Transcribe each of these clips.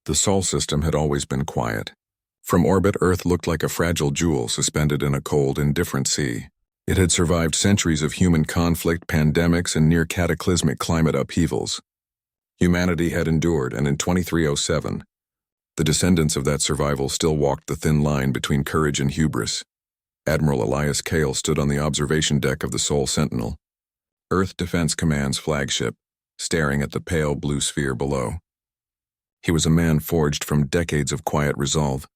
The Sol system had always been quiet. From orbit, Earth looked like a fragile jewel suspended in a cold, indifferent sea. It had survived centuries of human conflict, pandemics, and near-cataclysmic climate upheavals. Humanity had endured, and in 2307, the descendants of that survival still walked the thin line between courage and hubris. Admiral Elias Kale stood on the observation deck of the Sol Sentinel, Earth Defense Command's flagship, staring at the pale blue sphere below. He was a man forged from decades of quiet resolve,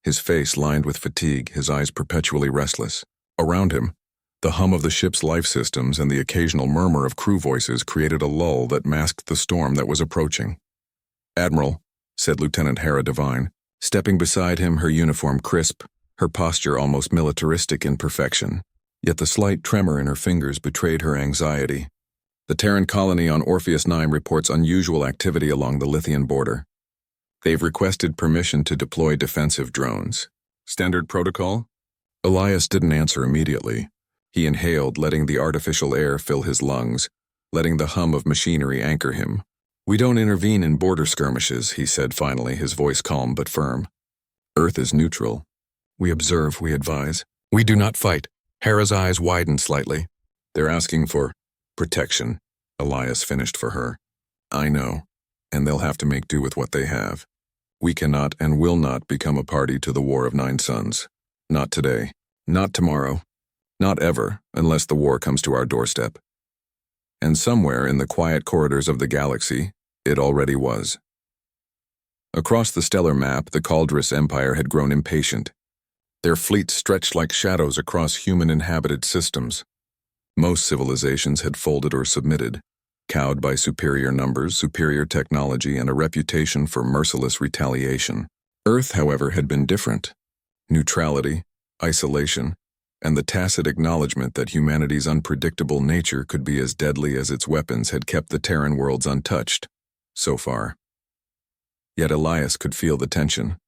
his face lined with fatigue, his eyes perpetually restless. Around him, the hum of the ship's life systems and the occasional murmur of crew voices created a lull that masked the storm that was approaching. "Admiral," said Lieutenant Hera Devine, stepping beside him, her uniform crisp, her posture almost militaristic in perfection. Yet the slight tremor in her fingers betrayed her anxiety. "The Terran colony on Orpheus 9 reports unusual activity along the Lithian border. They've requested permission to deploy defensive drones. Standard protocol?" Elias didn't answer immediately. He inhaled, letting the artificial air fill his lungs, letting the hum of machinery anchor him. "We don't intervene in border skirmishes," he said finally, his voice calm but firm. "Earth is neutral. We observe, we advise. We do not fight." Hera's eyes widened slightly. "They're asking for protection," Elias finished for her. "I know, and they'll have to make do with what they have. We cannot and will not become a party to the War of Nine Suns. Not today, not tomorrow, not ever, unless the war comes to our doorstep." And somewhere in the quiet corridors of the galaxy, it already was. Across the stellar map, the Caldris Empire had grown impatient. Their fleets stretched like shadows across human-inhabited systems. Most civilizations had folded or submitted, cowed by superior numbers, superior technology, and a reputation for merciless retaliation. Earth, however, had been different. Neutrality, isolation, and the tacit acknowledgement that humanity's unpredictable nature could be as deadly as its weapons had kept the Terran worlds untouched, so far. Yet Elias could feel the tension,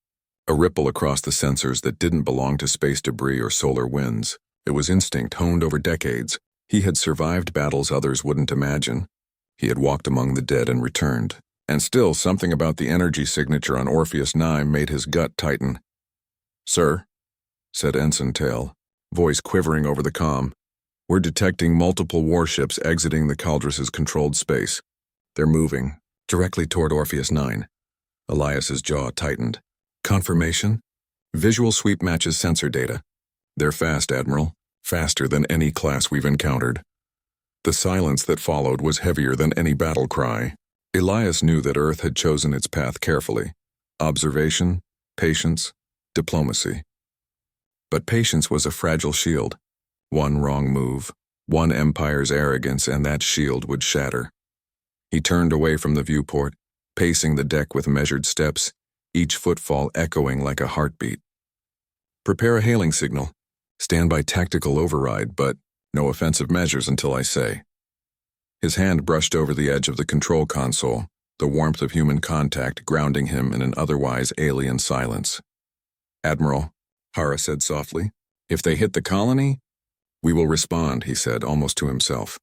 a ripple across the sensors that didn't belong to space debris or solar winds. It was instinct honed over decades. He had survived battles others wouldn't imagine. He had walked among the dead and returned. And still, something about the energy signature on Orpheus 9 made his gut tighten. "Sir," said Ensign Tail, voice quivering over the comm, "we're detecting multiple warships exiting the Caldris's controlled space. They're moving directly toward Orpheus 9. Elias's jaw tightened. "Confirmation? Visual sweep matches sensor data. They're fast, Admiral. Faster than any class we've encountered." The silence that followed was heavier than any battle cry. Elias knew that Earth had chosen its path carefully. Observation, patience, diplomacy. But patience was a fragile shield. One wrong move, one empire's arrogance, and that shield would shatter. He turned away from the viewport, pacing the deck with measured steps, each footfall echoing like a heartbeat. "Prepare a hailing signal. Stand by tactical override, but no offensive measures until I say." His hand brushed over the edge of the control console, the warmth of human contact grounding him in an otherwise alien silence. "Admiral," Hara said softly, "if they hit the colony, we will respond," he said, almost to himself.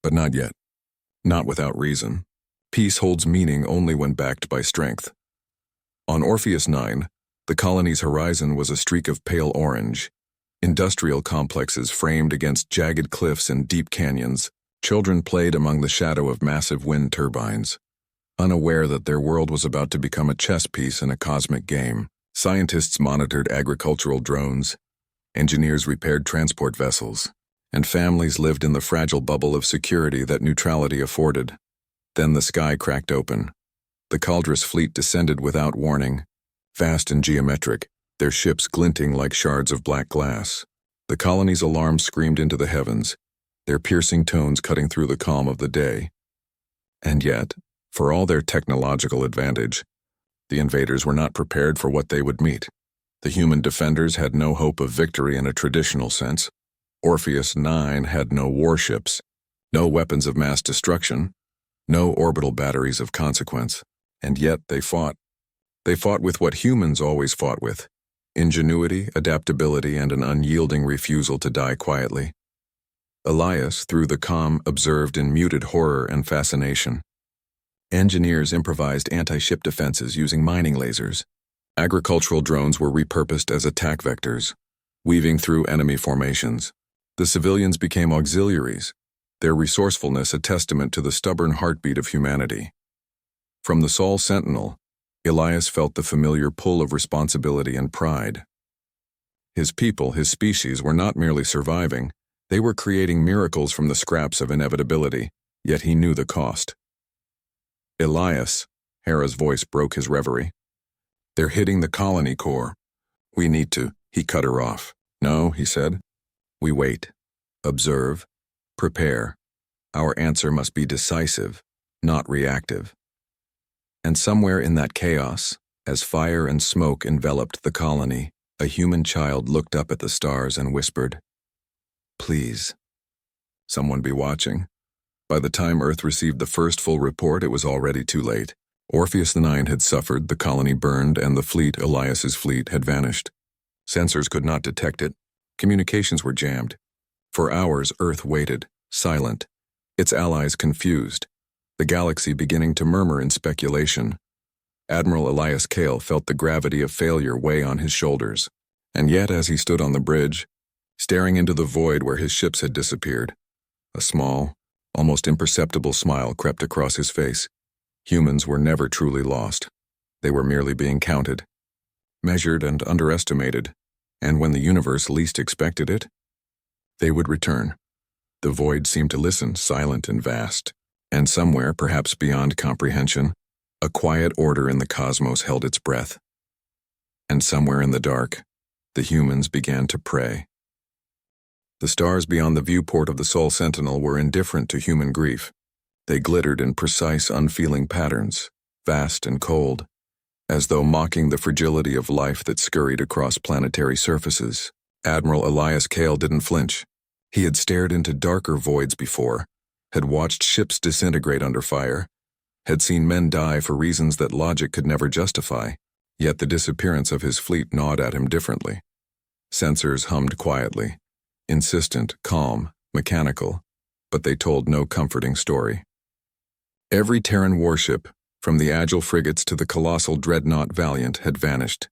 "But not yet. Not without reason. Peace holds meaning only when backed by strength." On Orpheus 9, the colony's horizon was a streak of pale orange. Industrial complexes framed against jagged cliffs and deep canyons. Children played among the shadow of massive wind turbines. Unaware that their world was about to become a chess piece in a cosmic game, scientists monitored agricultural drones, engineers repaired transport vessels, and families lived in the fragile bubble of security that neutrality afforded. Then the sky cracked open. The Caldris fleet descended without warning, vast and geometric, their ships glinting like shards of black glass. The colony's alarm screamed into the heavens, their piercing tones cutting through the calm of the day. And yet, for all their technological advantage, the invaders were not prepared for what they would meet. The human defenders had no hope of victory in a traditional sense. Orpheus 9 had no warships, no weapons of mass destruction, no orbital batteries of consequence. And yet they fought. They fought with what humans always fought with: ingenuity, adaptability, and an unyielding refusal to die quietly. Elias, through the comm, observed in muted horror and fascination. Engineers improvised anti-ship defenses using mining lasers. Agricultural drones were repurposed as attack vectors, weaving through enemy formations. The civilians became auxiliaries, their resourcefulness a testament to the stubborn heartbeat of humanity. From the Sol Sentinel, Elias felt the familiar pull of responsibility and pride. His people, his species, were not merely surviving, they were creating miracles from the scraps of inevitability, yet he knew the cost. Elias, Hera's voice broke his reverie. They're hitting the colony core. We need to. He cut her off. No, he said. We wait. Observe. Prepare. Our answer must be decisive, not reactive. And somewhere in that chaos, as fire and smoke enveloped the colony, a human child looked up at the stars and whispered, "Please, someone be watching." By the time Earth received the first full report, it was already too late. Orpheus the Nine had suffered, the colony burned, and the fleet, Elias's fleet, had vanished. Sensors could not detect it. Communications were jammed. For hours, Earth waited, silent, its allies confused, the galaxy beginning to murmur in speculation. Admiral Elias Kale felt the gravity of failure weigh on his shoulders. And yet, as he stood on the bridge, staring into the void where his ships had disappeared, a small, almost imperceptible smile crept across his face. Humans were never truly lost. They were merely being counted, measured and underestimated, and when the universe least expected it, they would return. The void seemed to listen, silent and vast, and somewhere, perhaps beyond comprehension, a quiet order in the cosmos held its breath. And somewhere in the dark, the humans began to pray. The stars beyond the viewport of the Sol Sentinel were indifferent to human grief. They glittered in precise, unfeeling patterns, vast and cold, as though mocking the fragility of life that scurried across planetary surfaces. Admiral Elias Kale didn't flinch. He had stared into darker voids before, had watched ships disintegrate under fire, had seen men die for reasons that logic could never justify, yet the disappearance of his fleet gnawed at him differently. Sensors hummed quietly, insistent, calm, mechanical, but they told no comforting story. Every Terran warship, from the agile frigates to the colossal dreadnought Valiant, had vanished.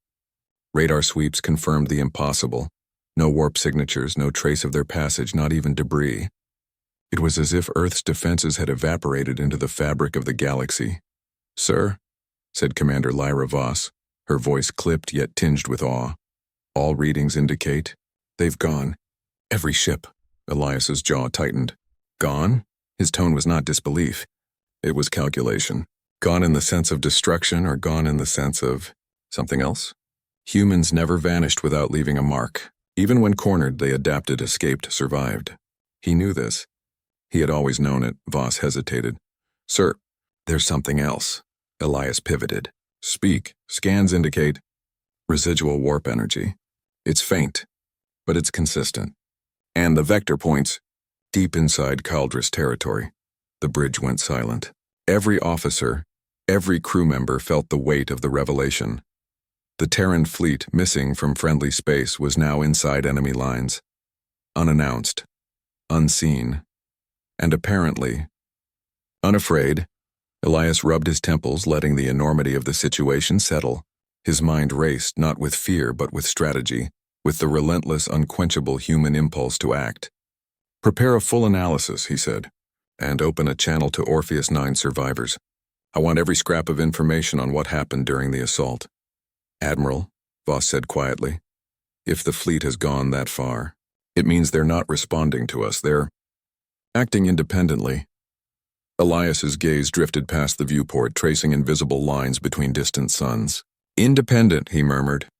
Radar sweeps confirmed the impossible. No warp signatures, no trace of their passage, not even debris. It was as if Earth's defenses had evaporated into the fabric of the galaxy. "Sir," said Commander Lyra Voss, her voice clipped yet tinged with awe. "All readings indicate they've gone. Every ship." Elias's jaw tightened. Gone? His tone was not disbelief. It was calculation. Gone in the sense of destruction or gone in the sense of something else? Humans never vanished without leaving a mark. Even when cornered, they adapted, escaped, survived. He knew this. He had always known it. Voss hesitated. "Sir, there's something else." Elias pivoted. "Speak. Scans indicate residual warp energy. It's faint, but it's consistent. And the vector points deep inside Kaldris territory." The bridge went silent. Every officer, every crew member felt the weight of the revelation. The Terran fleet, missing from friendly space, was now inside enemy lines. Unannounced, unseen, and apparently unafraid. Elias rubbed his temples, letting the enormity of the situation settle. His mind raced, not with fear but with strategy, with the relentless, unquenchable human impulse to act. "Prepare a full analysis," he said, "and open a channel to Orpheus 9 survivors. I want every scrap of information on what happened during the assault." "Admiral," Voss said quietly, "if the fleet has gone that far, it means they're not responding to us. They're acting independently." Elias's gaze drifted past the viewport, tracing invisible lines between distant suns. "Independent," he murmured.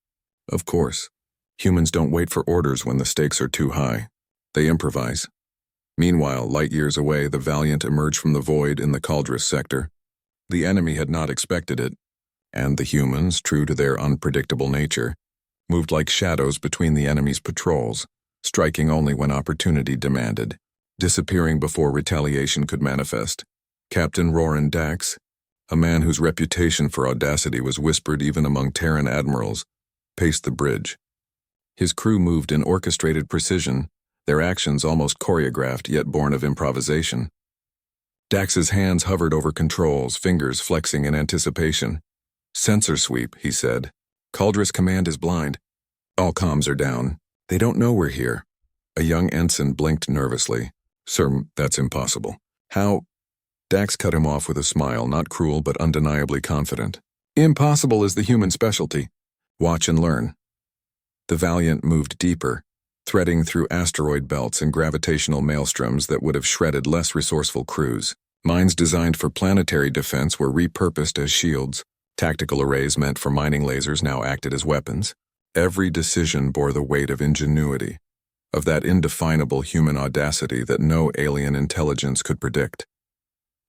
"Of course. Humans don't wait for orders when the stakes are too high. They improvise." Meanwhile, light years away, the Valiant emerged from the void in the Kaldris sector. The enemy had not expected it, and the humans, true to their unpredictable nature, moved like shadows between the enemy's patrols, striking only when opportunity demanded, disappearing before retaliation could manifest. Captain Roran Dax, a man whose reputation for audacity was whispered even among Terran admirals, paced the bridge. His crew moved in orchestrated precision, their actions almost choreographed yet born of improvisation. Dax's hands hovered over controls, fingers flexing in anticipation. "Sensor sweep," he said. "Cauldress command is blind. All comms are down. They don't know we're here." A young ensign blinked nervously. "Sir, that's impossible." "How?" Dax cut him off with a smile, not cruel but undeniably confident. "Impossible is the human specialty. Watch and learn." The Valiant moved deeper, threading through asteroid belts and gravitational maelstroms that would have shredded less resourceful crews. Mines designed for planetary defense were repurposed as shields. Tactical arrays meant for mining lasers now acted as weapons. Every decision bore the weight of ingenuity, of that indefinable human audacity that no alien intelligence could predict.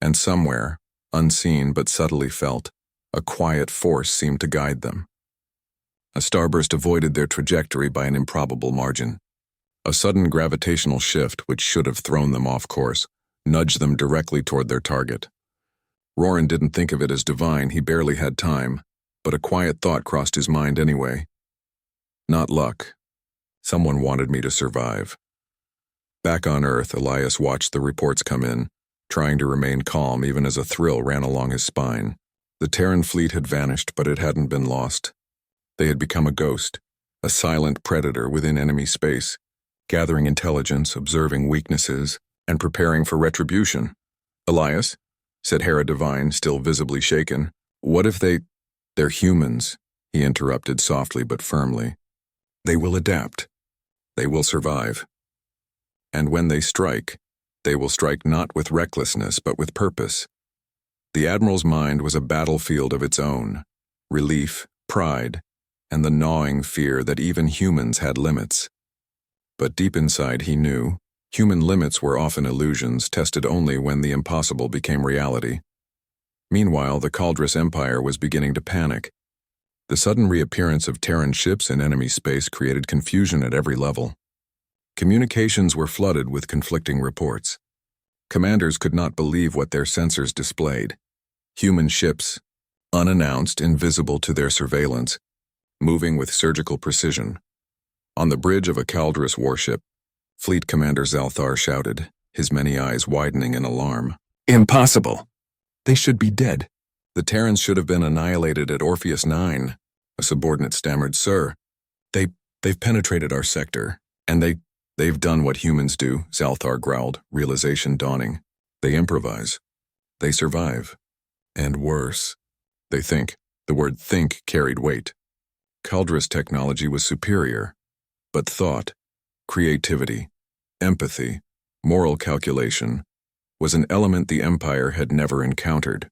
And somewhere, unseen but subtly felt, a quiet force seemed to guide them. A starburst avoided their trajectory by an improbable margin. A sudden gravitational shift, which should have thrown them off course, nudged them directly toward their target. Roran didn't think of it as divine, he barely had time, but a quiet thought crossed his mind anyway. Not luck. Someone wanted me to survive. Back on Earth, Elias watched the reports come in, trying to remain calm even as a thrill ran along his spine. The Terran fleet had vanished, but it hadn't been lost. They had become a ghost, a silent predator within enemy space, gathering intelligence, observing weaknesses, and preparing for retribution. "Elias," said Hera Devine, still visibly shaken, "what if they're humans," he interrupted softly but firmly. "They will adapt. They will survive. And when they will strike not with recklessness but with purpose." The Admiral's mind was a battlefield of its own, relief, pride, and the gnawing fear that even humans had limits. But deep inside he knew, human limits were often illusions tested only when the impossible became reality. Meanwhile, the Cauldress Empire was beginning to panic. The sudden reappearance of Terran ships in enemy space created confusion at every level. Communications were flooded with conflicting reports. Commanders could not believe what their sensors displayed. Human ships, unannounced, invisible to their surveillance, moving with surgical precision. On the bridge of a Cauldress warship, Fleet Commander Zalthar shouted, his many eyes widening in alarm. "Impossible! They should be dead. The Terrans should have been annihilated at Orpheus 9. A subordinate stammered, "Sir, they've penetrated our sector, and they've done what humans do," Zalthar growled, realization dawning. "They improvise. They survive. And worse, they think." The word think carried weight. Cauldress technology was superior, but thought, creativity, empathy, moral calculation was an element the Empire had never encountered.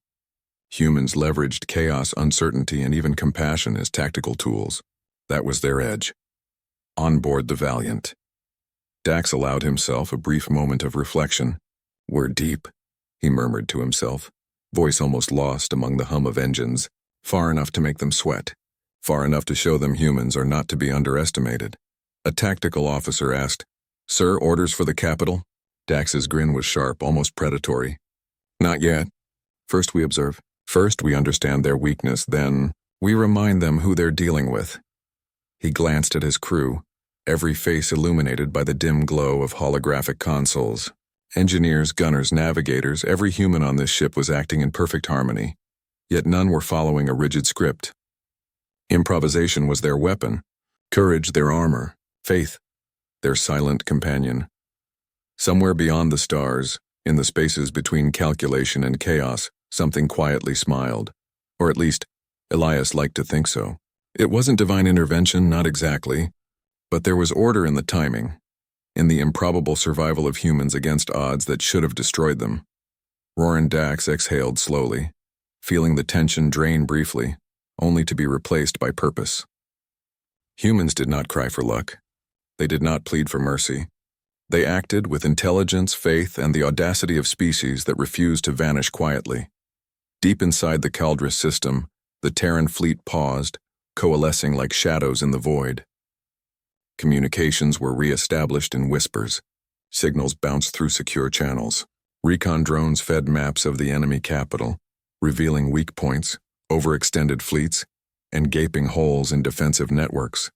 Humans leveraged chaos, uncertainty, and even compassion as tactical tools. That was their edge. On board the Valiant, Dax allowed himself a brief moment of reflection. "We're deep," he murmured to himself, voice almost lost among the hum of engines, far enough to make them sweat, far enough to show them humans are not to be underestimated. A tactical officer asked, "Sir, orders for the capital?" Dax's grin was sharp, almost predatory. "Not yet. First we observe. First we understand their weakness, then we remind them who they're dealing with." He glanced at his crew, every face illuminated by the dim glow of holographic consoles. Engineers, gunners, navigators, every human on this ship was acting in perfect harmony, yet none were following a rigid script. Improvisation was their weapon, courage their armor, faith their silent companion. Somewhere beyond the stars, in the spaces between calculation and chaos, something quietly smiled, or at least, Elias liked to think so. It wasn't divine intervention, not exactly, but there was order in the timing, in the improbable survival of humans against odds that should have destroyed them. Roran Dax exhaled slowly, feeling the tension drain briefly, only to be replaced by purpose. Humans did not cry for luck. They did not plead for mercy. They acted with intelligence, faith, and the audacity of species that refused to vanish quietly. Deep inside the Cauldress system, the Terran fleet paused, coalescing like shadows in the void. Communications were re-established in whispers. Signals bounced through secure channels. Recon drones fed maps of the enemy capital, revealing weak points, overextended fleets, and gaping holes in defensive networks.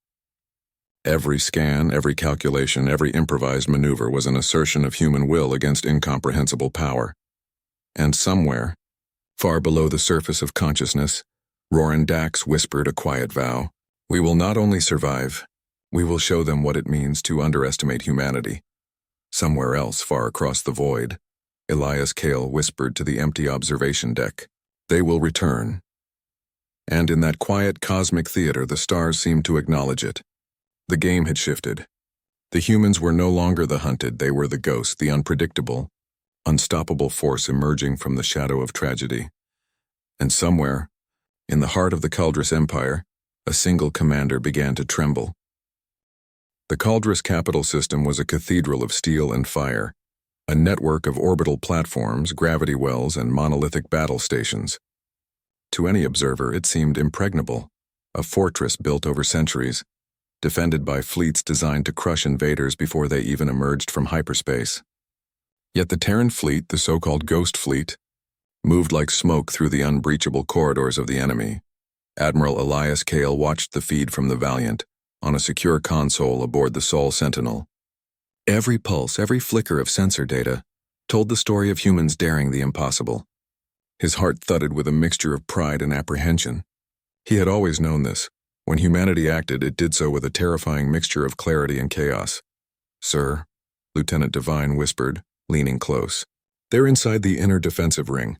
Every scan, every calculation, every improvised maneuver was an assertion of human will against incomprehensible power. And somewhere, far below the surface of consciousness, Roran Dax whispered a quiet vow. We will not only survive, we will show them what it means to underestimate humanity. Somewhere else, far across the void, Elias Kale whispered to the empty observation deck. They will return. And in that quiet cosmic theater, the stars seemed to acknowledge it. The game had shifted. The humans were no longer the hunted, they were the ghost, the unpredictable, unstoppable force emerging from the shadow of tragedy. And somewhere, in the heart of the Kaldris Empire, a single commander began to tremble. The Kaldris capital system was a cathedral of steel and fire, a network of orbital platforms, gravity wells, and monolithic battle stations. To any observer, it seemed impregnable, a fortress built over centuries, defended by fleets designed to crush invaders before they even emerged from hyperspace. Yet the Terran fleet, the so-called Ghost Fleet, moved like smoke through the unbreachable corridors of the enemy. Admiral Elias Kale watched the feed from the Valiant, on a secure console aboard the Sol Sentinel. Every pulse, every flicker of sensor data, told the story of humans daring the impossible. His heart thudded with a mixture of pride and apprehension. He had always known this. When humanity acted, it did so with a terrifying mixture of clarity and chaos. Sir, Lieutenant Devine whispered, leaning close. They're inside the inner defensive ring.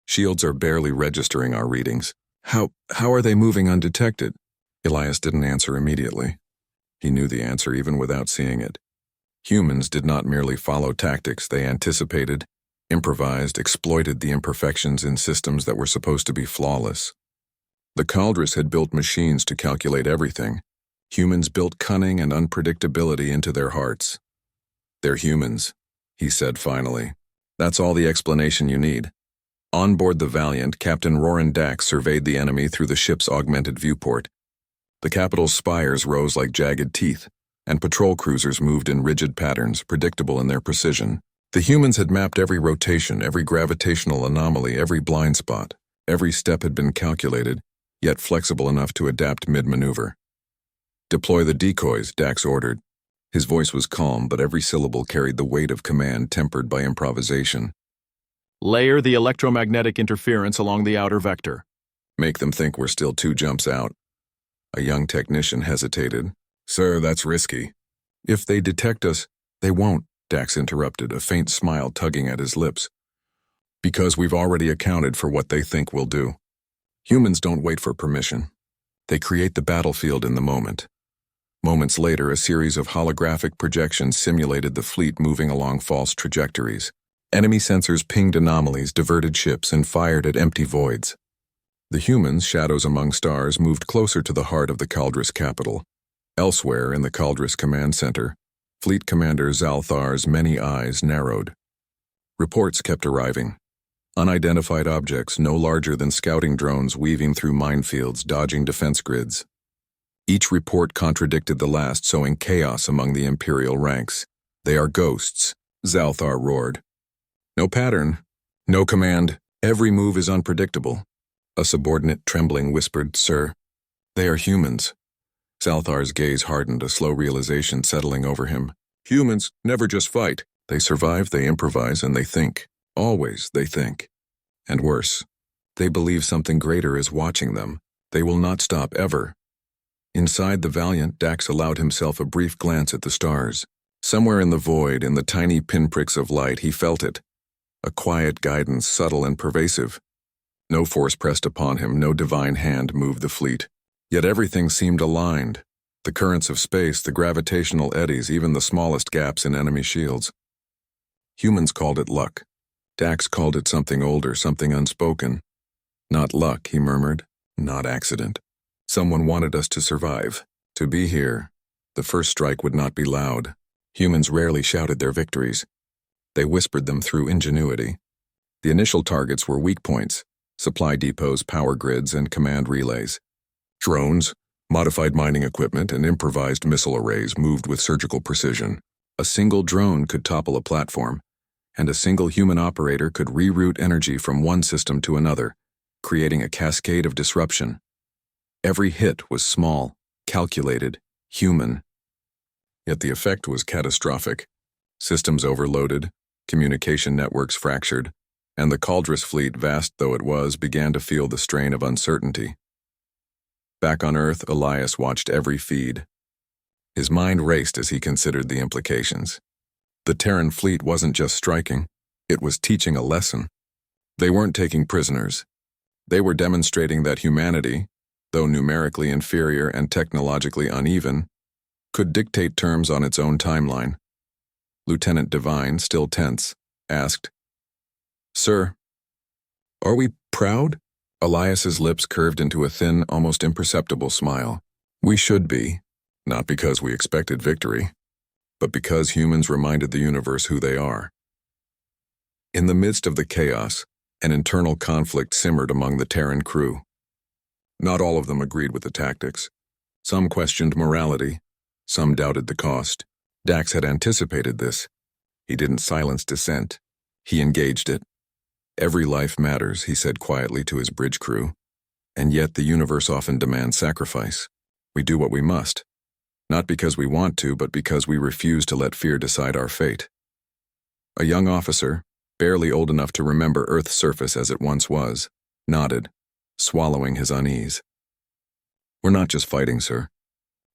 Shields are barely registering our readings. How are they moving undetected? Elias didn't answer immediately. He knew the answer even without seeing it. Humans did not merely follow tactics, they anticipated, improvised, exploited the imperfections in systems that were supposed to be flawless. The Kaldris had built machines to calculate everything. Humans built cunning and unpredictability into their hearts. They're humans, he said finally. That's all the explanation you need. On board the Valiant, Captain Roran Dax surveyed the enemy through the ship's augmented viewport. The capital's spires rose like jagged teeth, and patrol cruisers moved in rigid patterns, predictable in their precision. The humans had mapped every rotation, every gravitational anomaly, every blind spot. Every step had been calculated, yet flexible enough to adapt mid-maneuver. Deploy the decoys, Dax ordered. His voice was calm, but every syllable carried the weight of command tempered by improvisation. Layer the electromagnetic interference along the outer vector. Make them think we're still 2 jumps out. A young technician hesitated. Sir, that's risky. If they detect us, they won't, Dax interrupted, a faint smile tugging at his lips. Because we've already accounted for what they think we'll do. Humans don't wait for permission. They create the battlefield in the moment. Moments later, a series of holographic projections simulated the fleet moving along false trajectories. Enemy sensors pinged anomalies, diverted ships, and fired at empty voids. The humans, shadows among stars, moved closer to the heart of the Kaldris capital. Elsewhere, in the Kaldris command center, Fleet Commander Zalthar's many eyes narrowed. Reports kept arriving. Unidentified objects no larger than scouting drones weaving through minefields, dodging defense grids. Each report contradicted the last, sowing chaos among the Imperial ranks. They are ghosts, Zalthar roared. No pattern, no command, every move is unpredictable. A subordinate, trembling, whispered, Sir, they are humans. Zalthar's gaze hardened, a slow realization settling over him. Humans never just fight. They survive, they improvise, and they think. Always they think. And worse, they believe something greater is watching them. They will not stop ever. Inside the Valiant, Dax allowed himself a brief glance at the stars. Somewhere in the void, in the tiny pinpricks of light, he felt it. A quiet guidance, subtle and pervasive. No force pressed upon him, no divine hand moved the fleet. Yet everything seemed aligned. The currents of space, the gravitational eddies, even the smallest gaps in enemy shields. Humans called it luck. Dax called it something older, something unspoken. Not luck, he murmured. Not accident. Someone wanted us to survive, to be here. The first strike would not be loud. Humans rarely shouted their victories. They whispered them through ingenuity. The initial targets were weak points, supply depots, power grids, and command relays. Drones, modified mining equipment, and improvised missile arrays moved with surgical precision. A single drone could topple a platform, and a single human operator could reroute energy from one system to another, creating a cascade of disruption. Every hit was small, calculated, human. Yet the effect was catastrophic. Systems overloaded, communication networks fractured, and the Caldrus fleet, vast though it was, began to feel the strain of uncertainty. Back on Earth, Elias watched every feed. His mind raced as he considered the implications. The Terran fleet wasn't just striking, it was teaching a lesson. They weren't taking prisoners. They were demonstrating that humanity, though numerically inferior and technologically uneven, could dictate terms on its own timeline. Lieutenant Devine, still tense, asked, "Sir, are we proud?" Elias's lips curved into a thin, almost imperceptible smile. "We should be, not because we expected victory, but because humans reminded the universe who they are." In the midst of the chaos, an internal conflict simmered among the Terran crew. Not all of them agreed with the tactics. Some questioned morality, some doubted the cost. Dax had anticipated this. He didn't silence dissent. He engaged it. "Every life matters," he said quietly to his bridge crew. "And yet the universe often demands sacrifice. We do what we must, not because we want to, but because we refuse to let fear decide our fate." A young officer, barely old enough to remember Earth's surface as it once was, nodded, swallowing his unease. "We're not just fighting, sir.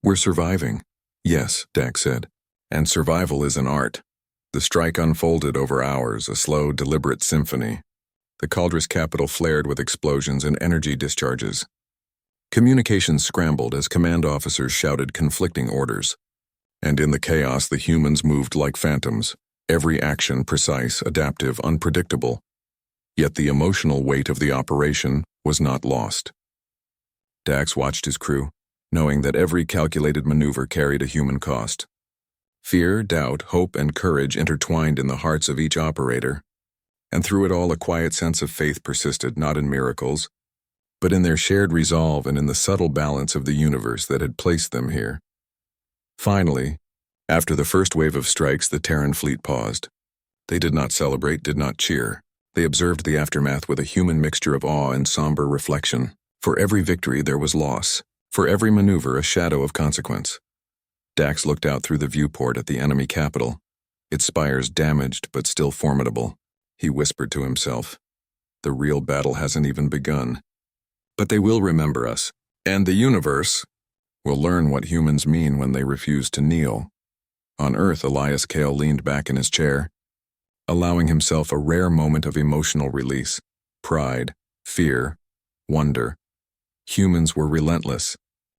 We're surviving." "Yes," Dax said, "and survival is an art." The strike unfolded over hours, a slow, deliberate symphony. The Caldrus capital flared with explosions and energy discharges. Communications scrambled as command officers shouted conflicting orders. And in the chaos, the humans moved like phantoms, every action precise, adaptive, unpredictable. Yet the emotional weight of the operation was not lost. Dax watched his crew, knowing that every calculated maneuver carried a human cost. Fear, doubt, hope, and courage intertwined in the hearts of each operator, and through it all a quiet sense of faith persisted, not in miracles, but in their shared resolve and in the subtle balance of the universe that had placed them here. Finally, after the first wave of strikes, the Terran fleet paused. They did not celebrate, did not cheer. They observed the aftermath with a human mixture of awe and somber reflection. For every victory there was loss. For every maneuver a shadow of consequence. Dax looked out through the viewport at the enemy capital, its spires damaged but still formidable. He whispered to himself, "The real battle hasn't even begun. But they will remember us, and the universe will learn what humans mean when they refuse to kneel." On Earth, Elias Kale leaned back in his chair, allowing himself a rare moment of emotional release. Pride, fear, wonder. Humans were relentless,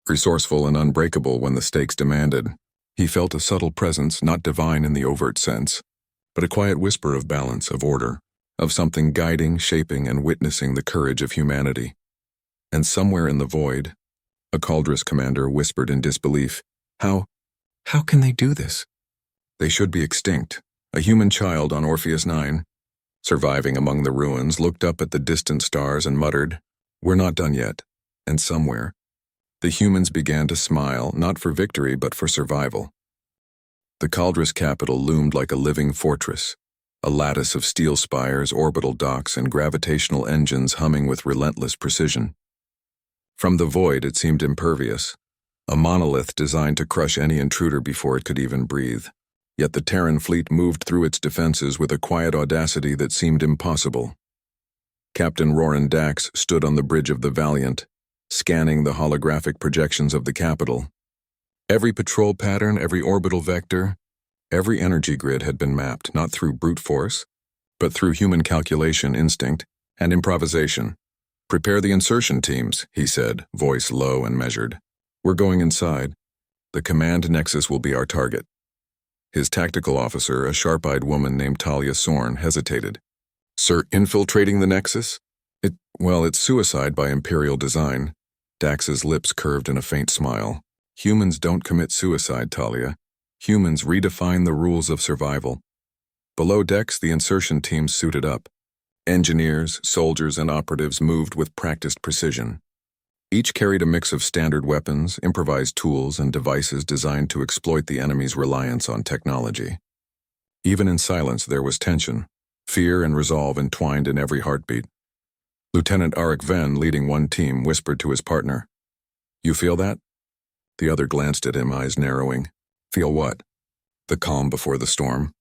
resourceful and unbreakable when the stakes demanded. He felt a subtle presence, not divine in the overt sense, but a quiet whisper of balance, of order, of something guiding, shaping, and witnessing the courage of humanity. And somewhere in the void, a Caldrus commander whispered in disbelief, How can they do this? They should be extinct." A human child on Orpheus 9, surviving among the ruins, looked up at the distant stars and muttered, "We're not done yet." And somewhere, the humans began to smile, not for victory, but for survival. The Caldrus capital loomed like a living fortress, a lattice of steel spires, orbital docks, and gravitational engines humming with relentless precision. From the void it seemed impervious, a monolith designed to crush any intruder before it could even breathe. Yet the Terran fleet moved through its defenses with a quiet audacity that seemed impossible. Captain Roran Dax stood on the bridge of the Valiant, scanning the holographic projections of the capital. Every patrol pattern, every orbital vector, every energy grid had been mapped, not through brute force, but through human calculation, instinct, and improvisation. "Prepare the insertion teams," he said, voice low and measured. "We're going inside. The command nexus will be our target." His tactical officer, a sharp-eyed woman named Talia Sorn, hesitated. "Sir, infiltrating the nexus? It's suicide by imperial design." Dax's lips curved in a faint smile. "Humans don't commit suicide, Talia. Humans redefine the rules of survival." Below decks, the insertion teams suited up. Engineers, soldiers, and operatives moved with practiced precision. Each carried a mix of standard weapons, improvised tools, and devices designed to exploit the enemy's reliance on technology. Even in silence there was tension, fear and resolve entwined in every heartbeat. Lieutenant Arik Venn, leading one team, whispered to his partner, "You feel that?" The other glanced at him, eyes narrowing. "Feel what?" "The calm before the storm.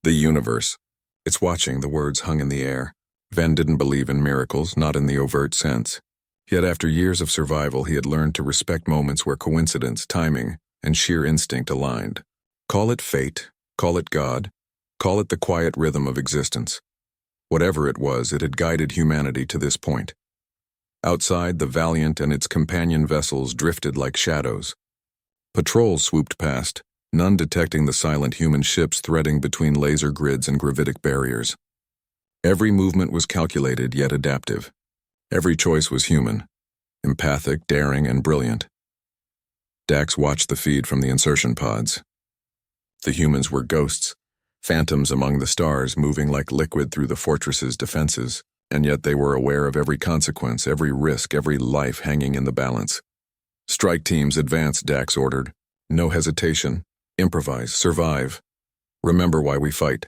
The universe. It's watching," the words hung in the air. Ven didn't believe in miracles, not in the overt sense. Yet after years of survival, he had learned to respect moments where coincidence, timing, and sheer instinct aligned. Call it fate, call it God, call it the quiet rhythm of existence. Whatever it was, it had guided humanity to this point. Outside, the Valiant and its companion vessels drifted like shadows. Patrols swooped past, none detecting the silent human ships threading between laser grids and gravitic barriers. Every movement was calculated yet adaptive. Every choice was human, empathic, daring, and brilliant. Dax watched the feed from the insertion pods. The humans were ghosts, phantoms among the stars moving like liquid through the fortress's defenses, and yet they were aware of every consequence, every risk, every life hanging in the balance. Strike teams advance, Dax ordered. No hesitation. Improvise, survive. Remember why we fight.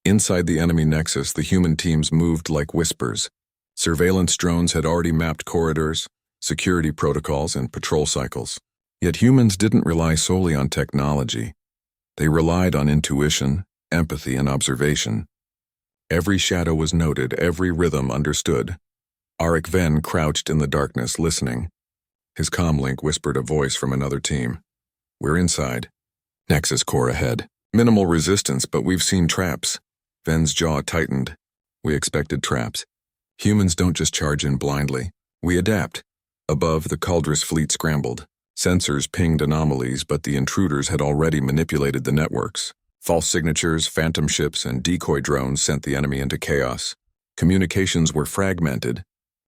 Inside the enemy nexus, the human teams moved like whispers. Surveillance drones had already mapped corridors, security protocols, and patrol cycles. Yet humans didn't rely solely on technology. They relied on intuition, empathy, and observation. Every shadow was noted, every rhythm understood. Arik Ven crouched in the darkness, listening. His comlink whispered a voice from another team. We're inside. Nexus core ahead. Minimal resistance, but we've seen traps. Ven's jaw tightened. We expected traps. Humans don't just charge in blindly. We adapt. Above, the Caldris fleet scrambled. Sensors pinged anomalies, but the intruders had already manipulated the networks. False signatures, phantom ships, and decoy drones sent the enemy into chaos. Communications were fragmented.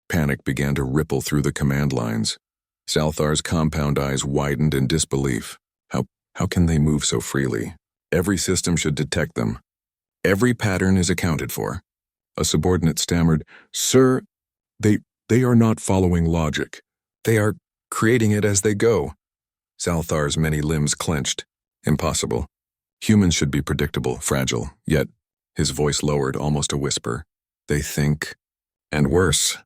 Panic began to ripple through the command lines. Salthar's compound eyes widened in disbelief. How can they move so freely? Every system should detect them. Every pattern is accounted for. A subordinate stammered, Sir, they are not following logic. They are creating it as they go. Salthar's many limbs clenched. Impossible. Humans should be predictable, fragile, yet his voice lowered, almost a whisper. They think, and worse,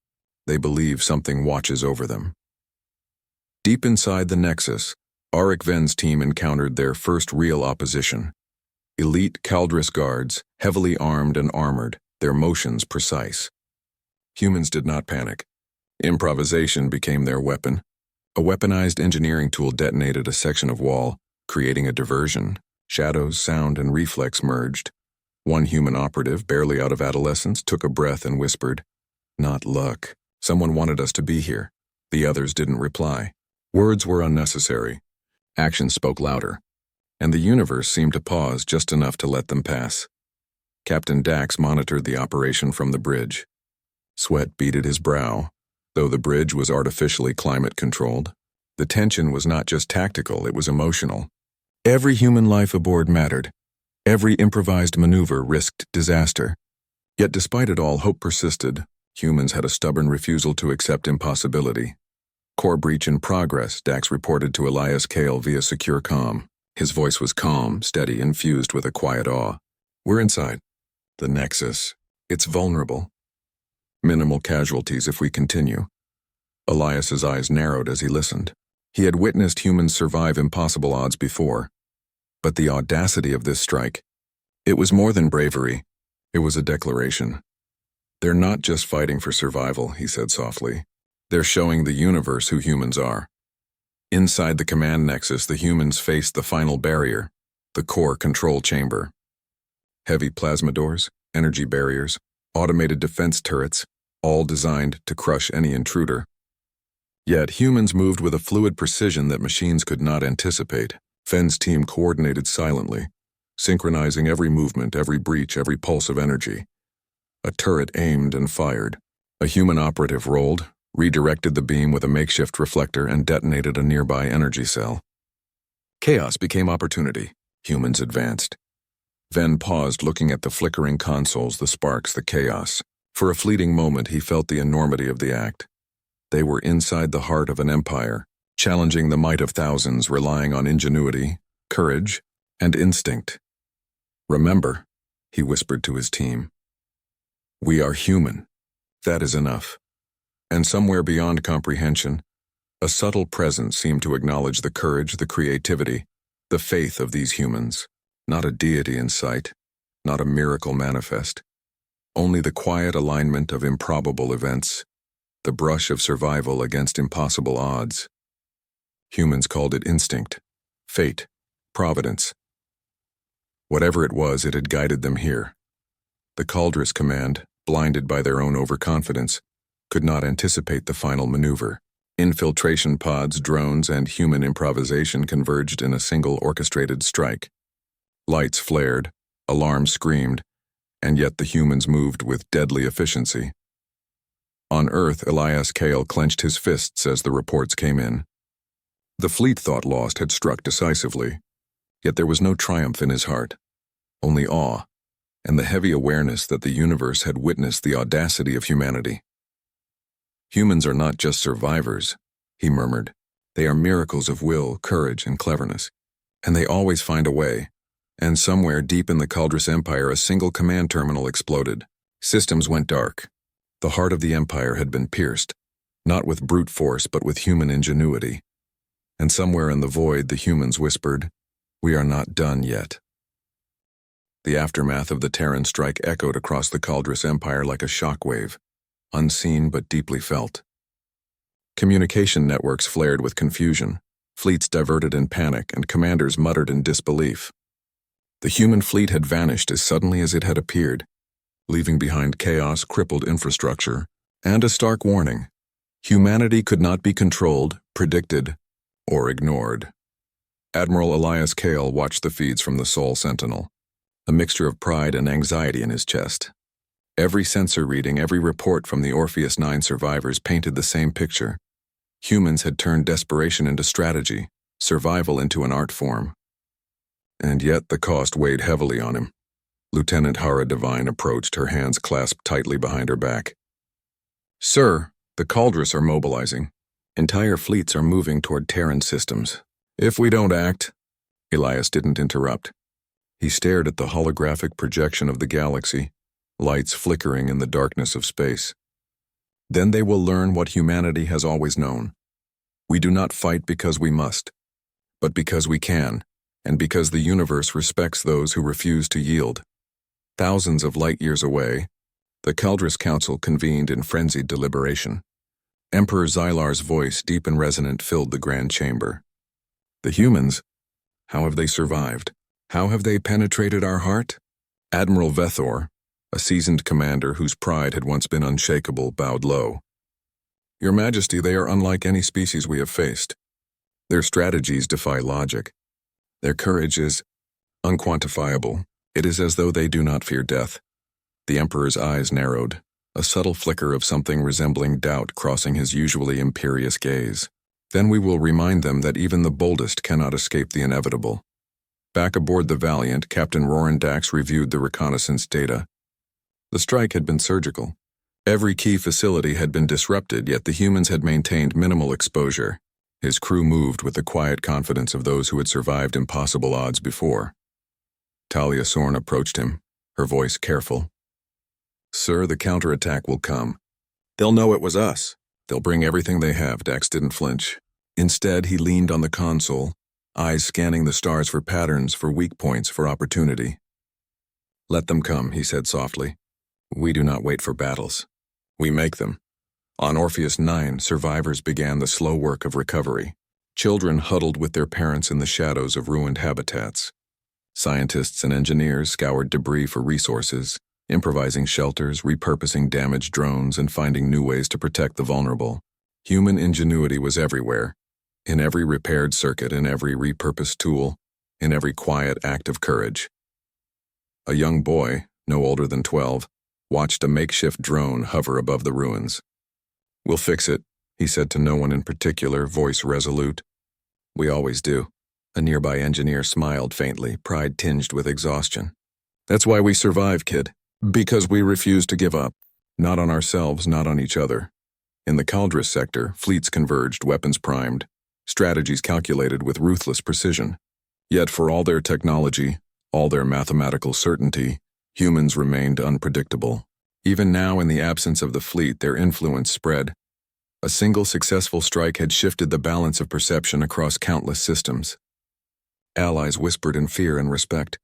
they believe something watches over them. Deep inside the Nexus, Arik Ven's team encountered their first real opposition. Elite Caldris guards, heavily armed and armored, their motions precise. Humans did not panic. Improvisation became their weapon. A weaponized engineering tool detonated a section of wall, creating a diversion. Shadows, sound, and reflex merged. One human operative, barely out of adolescence, took a breath and whispered, Not luck. Someone wanted us to be here. The others didn't reply. Words were unnecessary. Action spoke louder. And the universe seemed to pause just enough to let them pass. Captain Dax monitored the operation from the bridge. Sweat beaded his brow. Though the bridge was artificially climate-controlled, the tension was not just tactical, it was emotional. Every human life aboard mattered. Every improvised maneuver risked disaster. Yet despite it all, hope persisted. Humans had a stubborn refusal to accept impossibility. Core breach in progress, Dax reported to Elias Kale via secure comm. His voice was calm, steady, infused with a quiet awe. We're inside. The Nexus. It's vulnerable. Minimal casualties if we continue. Elias's eyes narrowed as he listened. He had witnessed humans survive impossible odds before. But the audacity of this strike, it was more than bravery. It was a declaration. They're not just fighting for survival, he said softly. They're showing the universe who humans are. Inside the command nexus, the humans faced the final barrier, the core control chamber. Heavy plasma doors, energy barriers, automated defense turrets, all designed to crush any intruder. Yet humans moved with a fluid precision that machines could not anticipate. Ven's team coordinated silently, synchronizing every movement, every breach, every pulse of energy. A turret aimed and fired. A human operative rolled, redirected the beam with a makeshift reflector, and detonated a nearby energy cell. Chaos became opportunity. Humans advanced. Ven paused, looking at the flickering consoles, the sparks, the chaos. For a fleeting moment, he felt the enormity of the act. They were inside the heart of an empire, challenging the might of thousands, relying on ingenuity, courage, and instinct. Remember, he whispered to his team, we are human. That is enough. And somewhere beyond comprehension, a subtle presence seemed to acknowledge the courage, the creativity, the faith of these humans. Not a deity in sight, not a miracle manifest, only the quiet alignment of improbable events, the brush of survival against impossible odds. Humans called it instinct, fate, providence. Whatever it was, it had guided them here. The Caldrus Command, blinded by their own overconfidence, could not anticipate the final maneuver. Infiltration pods, drones, and human improvisation converged in a single orchestrated strike. Lights flared, alarms screamed, and yet the humans moved with deadly efficiency. On Earth, Elias Kale clenched his fists as the reports came in. The fleet thought lost had struck decisively, yet there was no triumph in his heart, only awe, and the heavy awareness that the universe had witnessed the audacity of humanity. Humans are not just survivors, he murmured. They are miracles of will, courage, and cleverness. And they always find a way. And somewhere deep in the Caldrus Empire, a single command terminal exploded. Systems went dark. The heart of the Empire had been pierced, not with brute force, but with human ingenuity. And somewhere in the void, the humans whispered, "We are not done yet." The aftermath of the Terran strike echoed across the Caldrus Empire like a shockwave, unseen but deeply felt. Communication networks flared with confusion, fleets diverted in panic, and commanders muttered in disbelief. The human fleet had vanished as suddenly as it had appeared, leaving behind chaos, crippled infrastructure, and a stark warning. Humanity could not be controlled, predicted, or ignored. Admiral Elias Kale watched the feeds from the Sol Sentinel, a mixture of pride and anxiety in his chest. Every sensor reading, every report from the Orpheus 9 survivors painted the same picture. Humans had turned desperation into strategy, survival into an art form. And yet the cost weighed heavily on him. Lieutenant Hara Devine approached, her hands clasped tightly behind her back. "Sir, the Caldrus are mobilizing. Entire fleets are moving toward Terran systems. If we don't act..." Elias didn't interrupt. He stared at the holographic projection of the galaxy, lights flickering in the darkness of space. "Then they will learn what humanity has always known. We do not fight because we must, but because we can, and because the universe respects those who refuse to yield." Thousands of light-years away, the Caldrus Council convened in frenzied deliberation. Emperor Xylar's voice, deep and resonant, filled the grand chamber. "The humans, how have they survived? How have they penetrated our heart?" Admiral Vethor, a seasoned commander whose pride had once been unshakable, bowed low. "Your Majesty, they are unlike any species we have faced. Their strategies defy logic. Their courage is unquantifiable. It is as though they do not fear death." The Emperor's eyes narrowed, a subtle flicker of something resembling doubt crossing his usually imperious gaze. "Then we will remind them that even the boldest cannot escape the inevitable." Back aboard the Valiant, Captain Roran Dax reviewed the reconnaissance data. The strike had been surgical. Every key facility had been disrupted, yet the humans had maintained minimal exposure. His crew moved with the quiet confidence of those who had survived impossible odds before. Talia Sorn approached him, her voice careful. "Sir, the counterattack will come. They'll know it was us. They'll bring everything they have." Dax didn't flinch. Instead, he leaned on the console, eyes scanning the stars for patterns, for weak points, for opportunity. "Let them come," he said softly. "We do not wait for battles. We make them." On Orpheus 9, survivors began the slow work of recovery. Children huddled with their parents in the shadows of ruined habitats. Scientists and engineers scoured debris for resources, improvising shelters, repurposing damaged drones, and finding new ways to protect the vulnerable. Human ingenuity was everywhere, in every repaired circuit, in every repurposed tool, in every quiet act of courage. A young boy, no older than 12, watched a makeshift drone hover above the ruins. "We'll fix it," he said to no one in particular, voice resolute. "We always do." A nearby engineer smiled faintly, pride tinged with exhaustion. "That's why we survive, kid. Because we refuse to give up. Not on ourselves, not on each other." In the Caldrus sector, fleets converged, weapons primed, strategies calculated with ruthless precision. Yet for all their technology, all their mathematical certainty, humans remained unpredictable. Even now, in the absence of the fleet, their influence spread. A single successful strike had shifted the balance of perception across countless systems. Allies whispered in fear and respect.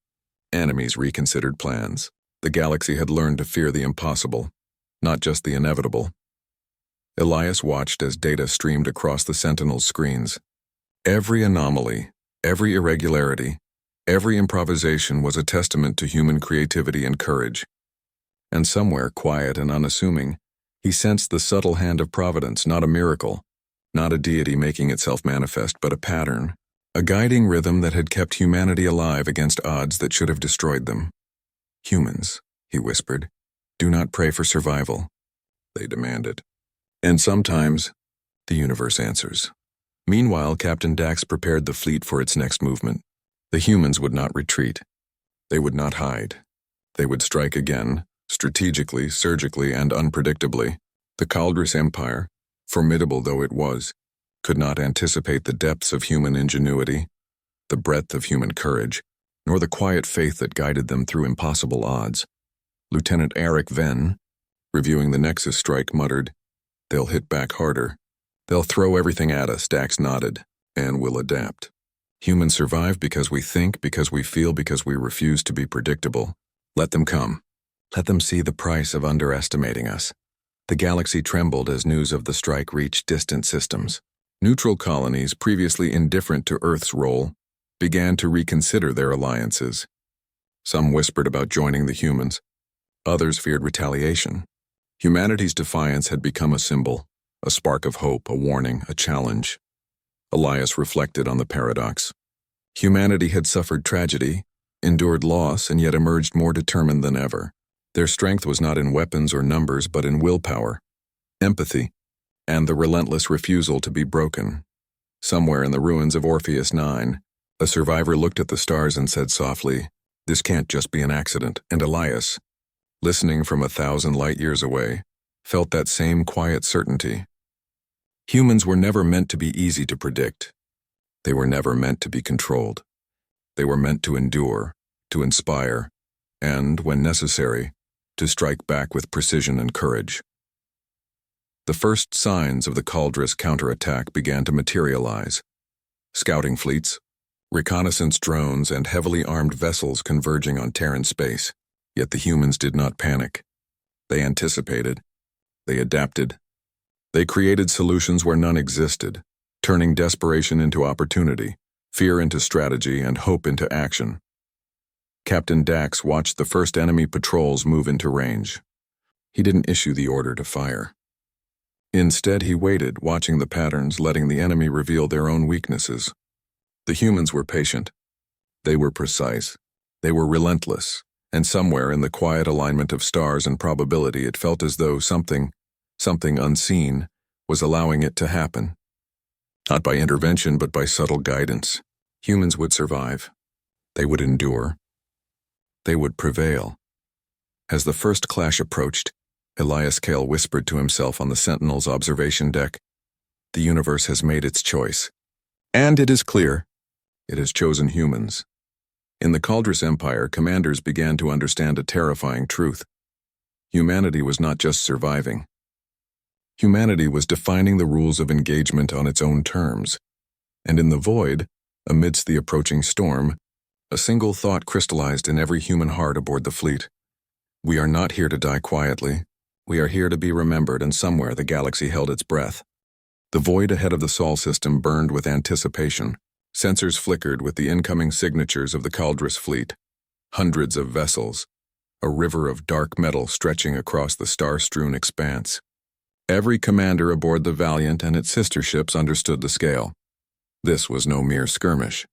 Enemies reconsidered plans. The The galaxy had learned to fear the impossible, not just the inevitable. Elias watched as data streamed across the Sentinel's screens. Every anomaly, every irregularity, every improvisation was a testament to human creativity and courage. And somewhere, quiet and unassuming, he sensed the subtle hand of providence, not a miracle, not a deity making itself manifest, but a pattern, a guiding rhythm that had kept humanity alive against odds that should have destroyed them. "Humans," he whispered, "do not pray for survival," they demanded. "And sometimes, the universe answers." Meanwhile, Captain Dax prepared the fleet for its next movement. The humans would not retreat. They would not hide. They would strike again, strategically, surgically, and unpredictably. The Kaldris Empire, formidable though it was, could not anticipate the depths of human ingenuity, the breadth of human courage, nor the quiet faith that guided them through impossible odds. Lieutenant Eric Venn, reviewing the Nexus strike, muttered, "They'll hit back harder. They'll throw everything at us," Dax nodded, "and we'll adapt. Humans survive because we think, because we feel, because we refuse to be predictable. Let them come. Let them see the price of underestimating us." The galaxy trembled as news of the strike reached distant systems. Neutral colonies, previously indifferent to Earth's role, began to reconsider their alliances. Some whispered about joining the humans. Others feared retaliation. Humanity's defiance had become a symbol, a spark of hope, a warning, a challenge. Elias reflected on the paradox. Humanity had suffered tragedy, endured loss, and yet emerged more determined than ever. Their strength was not in weapons or numbers, but in willpower, empathy, and the relentless refusal to be broken. Somewhere in the ruins of Orpheus 9, a survivor looked at the stars and said softly, "This can't just be an accident." And Elias, listening from 1,000 light years away, felt that same quiet certainty. Humans were never meant to be easy to predict. They were never meant to be controlled. They were meant to endure, to inspire, and, when necessary, to strike back with precision and courage. The first signs of the Kaldris counterattack began to materialize. Scouting fleets, reconnaissance drones, and heavily armed vessels converging on Terran space. Yet the humans did not panic. They anticipated. They adapted. They created solutions where none existed, turning desperation into opportunity, fear into strategy, and hope into action. Captain Dax watched the first enemy patrols move into range. He didn't issue the order to fire. Instead, he waited, watching the patterns, letting the enemy reveal their own weaknesses. The humans were patient. They were precise. They were relentless. And somewhere in the quiet alignment of stars and probability, it felt as though something unseen, was allowing it to happen. Not by intervention, but by subtle guidance. Humans would survive. They would endure. They would prevail. As the first clash approached, Elias Kale whispered to himself on the Sentinel's observation deck, "The universe has made its choice. And it is clear. It has chosen humans." In the Kaldris Empire, commanders began to understand a terrifying truth. Humanity was not just surviving. Humanity was defining the rules of engagement on its own terms. And in the void, amidst the approaching storm, a single thought crystallized in every human heart aboard the fleet. We are not here to die quietly. We are here to be remembered, and somewhere the galaxy held its breath. The void ahead of the Sol system burned with anticipation. Sensors flickered with the incoming signatures of the Kaldris fleet. Hundreds of vessels, a river of dark metal stretching across the star-strewn expanse. Every commander aboard the Valiant and its sister ships understood the scale. This was no mere skirmish.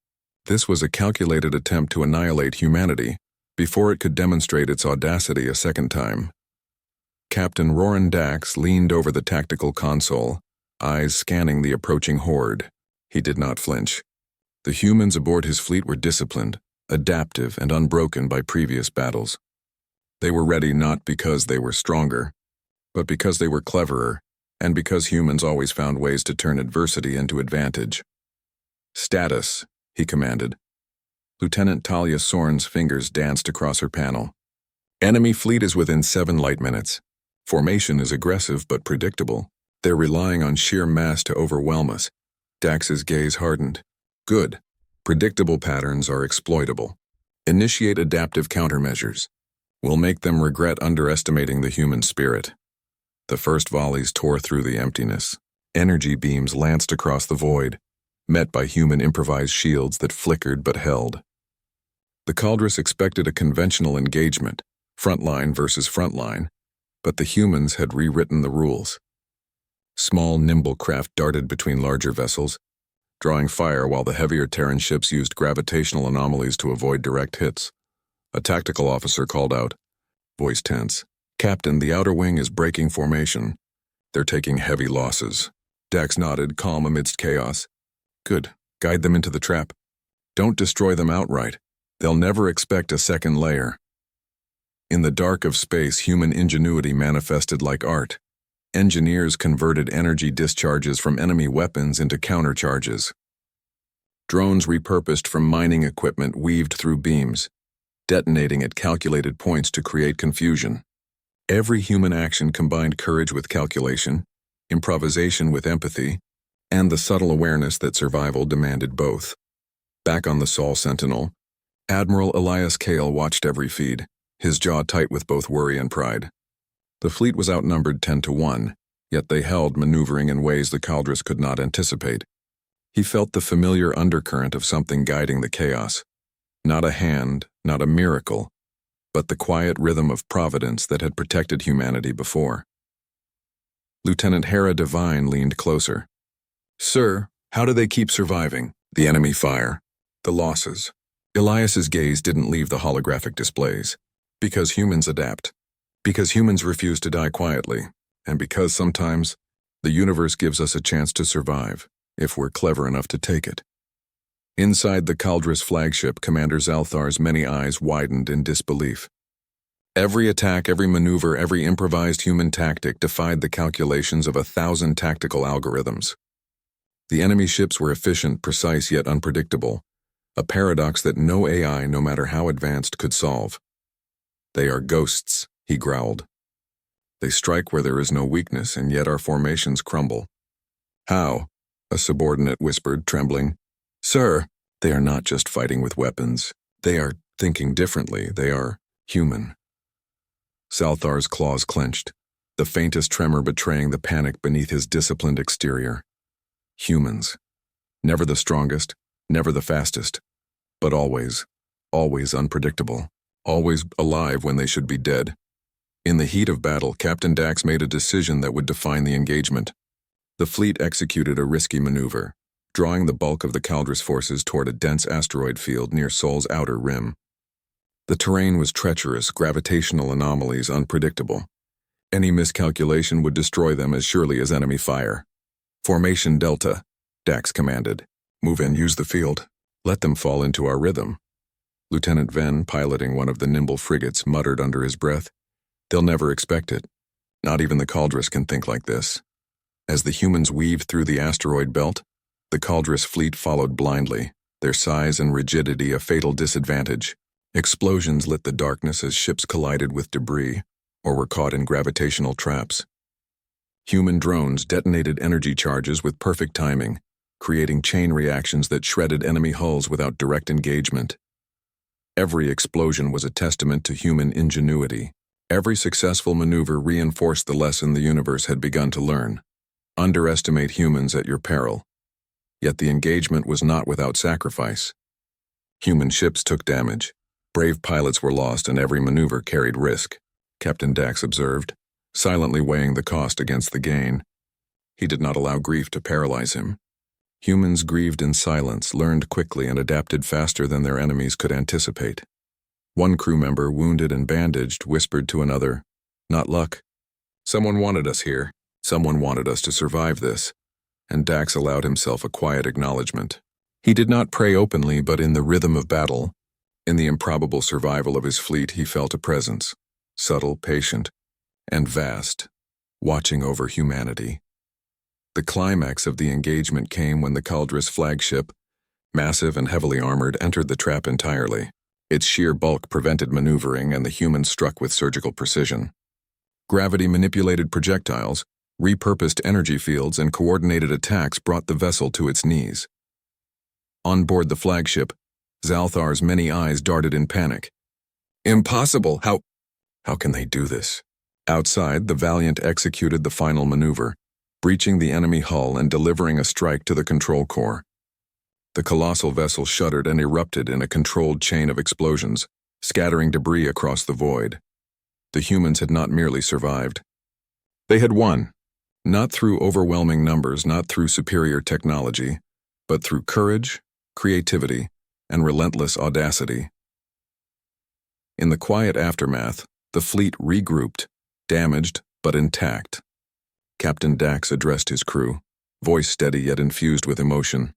This was a calculated attempt to annihilate humanity before it could demonstrate its audacity a second time. Captain Roran Dax leaned over the tactical console, eyes scanning the approaching horde. He did not flinch. The humans aboard his fleet were disciplined, adaptive, and unbroken by previous battles. They were ready not because they were stronger, but because they were cleverer, and because humans always found ways to turn adversity into advantage. "Status," he commanded. Lieutenant Talia Sorn's fingers danced across her panel. "Enemy fleet is within 7 light minutes. Formation is aggressive but predictable. They're relying on sheer mass to overwhelm us." Dax's gaze hardened. "Good. Predictable patterns are exploitable. Initiate adaptive countermeasures. will make them regret underestimating the human spirit. The first volleys tore through the emptiness. Energy beams lanced across the void, met by human improvised shields that flickered but held. The Caldrus expected a conventional engagement, frontline versus frontline, but the humans had rewritten the rules. Small, nimble craft darted between larger vessels, drawing fire while the heavier Terran ships used gravitational anomalies to avoid direct hits. A tactical officer called out, voice tense, "Captain, the outer wing is breaking formation. They're taking heavy losses." Dax nodded, calm amidst chaos. "Good. Guide them into the trap. Don't destroy them outright. They'll never expect a second layer." In the dark of space, human ingenuity manifested like art. Engineers converted energy discharges from enemy weapons into countercharges. Drones repurposed from mining equipment weaved through beams, detonating at calculated points to create confusion. Every human action combined courage with calculation, improvisation with empathy, and the subtle awareness that survival demanded both. Back on the Sol Sentinel, Admiral Elias Kale watched every feed, his jaw tight with both worry and pride. The fleet was outnumbered 10-1, yet they held, maneuvering in ways the Caldrus could not anticipate. He felt the familiar undercurrent of something guiding the chaos. Not a hand, not a miracle, but the quiet rhythm of providence that had protected humanity before. Lieutenant Hera Devine leaned closer. "Sir, how do they keep surviving? The enemy fire, the losses." Elias's gaze didn't leave the holographic displays. "Because humans adapt. Because humans refuse to die quietly. And because sometimes the universe gives us a chance to survive, if we're clever enough to take it." Inside the Caldrus flagship, Commander Zalthar's many eyes widened in disbelief. Every attack, every maneuver, every improvised human tactic defied the calculations of 1,000 tactical algorithms. The enemy ships were efficient, precise, yet unpredictable, a paradox that no AI, no matter how advanced, could solve. "They are ghosts," he growled. "They strike where there is no weakness, and yet our formations crumble." "How?" a subordinate whispered, trembling. "Sir, they are not just fighting with weapons. They are thinking differently. They are human." Zalthar's claws clenched, the faintest tremor betraying the panic beneath his disciplined exterior. Humans. Never the strongest, never the fastest, but always, always unpredictable, always alive when they should be dead. In the heat of battle, Captain Dax made a decision that would define the engagement. The fleet executed a risky maneuver, drawing the bulk of the Caldrus forces toward a dense asteroid field near Sol's outer rim. The terrain was treacherous, gravitational anomalies unpredictable. Any miscalculation would destroy them as surely as enemy fire. "Formation Delta," Dax commanded. "Move in, use the field. Let them fall into our rhythm." Lieutenant Venn, piloting one of the nimble frigates, muttered under his breath, "They'll never expect it. Not even the Caldrus can think like this." As the humans weaved through the asteroid belt, the Caldrus fleet followed blindly, their size and rigidity a fatal disadvantage. Explosions lit the darkness as ships collided with debris or were caught in gravitational traps. Human drones detonated energy charges with perfect timing, creating chain reactions that shredded enemy hulls without direct engagement. Every explosion was a testament to human ingenuity. Every successful maneuver reinforced the lesson the universe had begun to learn. Underestimate humans at your peril. Yet the engagement was not without sacrifice. Human ships took damage. Brave pilots were lost, and every maneuver carried risk, Captain Dax observed, silently weighing the cost against the gain. He did not allow grief to paralyze him. Humans grieved in silence, learned quickly, and adapted faster than their enemies could anticipate. One crew member, wounded and bandaged, whispered to another, "Not luck. Someone wanted us here. Someone wanted us to survive this." And Dax allowed himself a quiet acknowledgement. He did not pray openly, but in the rhythm of battle, in the improbable survival of his fleet, he felt a presence, subtle, patient, and vast, watching over humanity. The climax of the engagement came when the Caldrus flagship, massive and heavily armored, entered the trap entirely. Its sheer bulk prevented maneuvering, and the humans struck with surgical precision. Gravity-manipulated projectiles, repurposed energy fields, and coordinated attacks brought the vessel to its knees. On board the flagship, Zalthar's many eyes darted in panic. "Impossible! How How can they do this? Outside, the Valiant executed the final maneuver, breaching the enemy hull and delivering a strike to the control core. The colossal vessel shuddered and erupted in a controlled chain of explosions, scattering debris across the void. The humans had not merely survived. They had won, not through overwhelming numbers, not through superior technology, but through courage, creativity, and relentless audacity. In the quiet aftermath, the fleet regrouped, damaged but intact. Captain Dax addressed his crew, voice steady yet infused with emotion.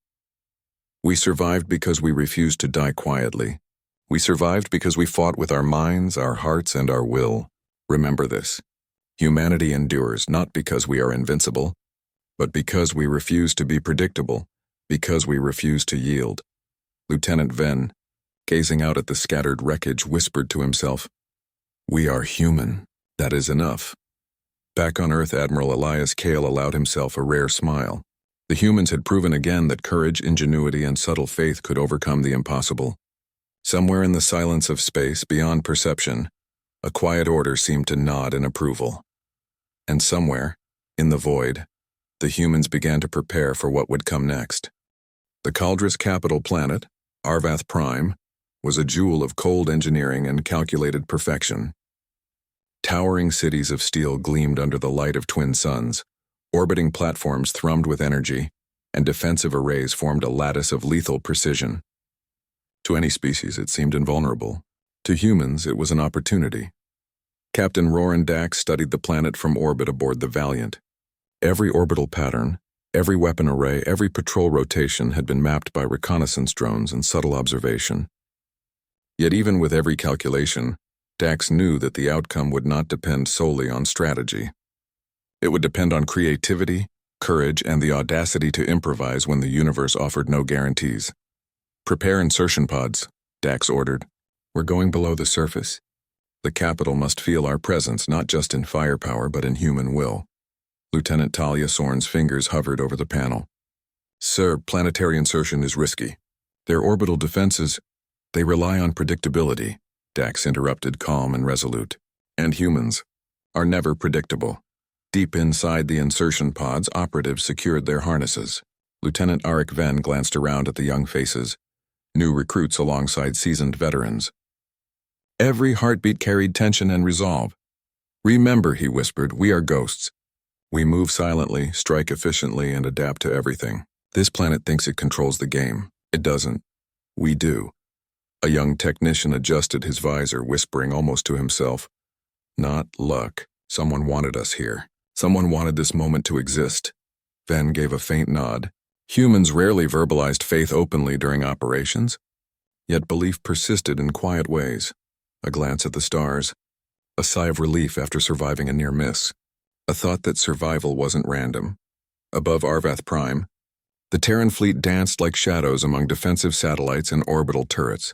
We survived because we refused to die quietly. We survived because we fought with our minds, our hearts, and our will. Remember this. Humanity endures not because we are invincible, but because we refuse to be predictable, because we refuse to yield. Lieutenant Venn, gazing out at the scattered wreckage, whispered to himself, "We are human. That is enough." Back on Earth, Admiral Elias Kale allowed himself a rare smile. The humans had proven again that courage, ingenuity, and subtle faith could overcome the impossible. Somewhere in the silence of space, beyond perception, a quiet order seemed to nod in approval. And somewhere, in the void, the humans began to prepare for what would come next. The Kaldris capital planet, Arvath Prime, was a jewel of cold engineering and calculated perfection. Towering cities of steel gleamed under the light of twin suns, orbiting platforms thrummed with energy, and defensive arrays formed a lattice of lethal precision. To any species, it seemed invulnerable. To humans, it was an opportunity. Captain Roran Dax studied the planet from orbit aboard the Valiant. Every orbital pattern, every weapon array, every patrol rotation had been mapped by reconnaissance drones and subtle observation. Yet even with every calculation, Dax knew that the outcome would not depend solely on strategy. It would depend on creativity, courage, and the audacity to improvise when the universe offered no guarantees. "Prepare insertion pods," Dax ordered. "We're going below the surface. The capital must feel our presence not just in firepower but in human will." Lieutenant Talia Sorn's fingers hovered over the panel. "Sir, planetary insertion is risky. Their orbital defenses, they rely on predictability," Dax interrupted, calm and resolute. "And humans are never predictable." Deep inside the insertion pods, operatives secured their harnesses. Lieutenant Arik Venn glanced around at the young faces, new recruits alongside seasoned veterans. Every heartbeat carried tension and resolve. "Remember," he whispered, "we are ghosts. We move silently, strike efficiently, and adapt to everything. This planet thinks it controls the game. It doesn't. We do." A young technician adjusted his visor, whispering almost to himself, "Not luck. Someone wanted us here. Someone wanted this moment to exist." Venn gave a faint nod. Humans rarely verbalized faith openly during operations, yet belief persisted in quiet ways. A glance at the stars, a sigh of relief after surviving a near miss, a thought that survival wasn't random. Above Arvath Prime, the Terran fleet danced like shadows among defensive satellites and orbital turrets.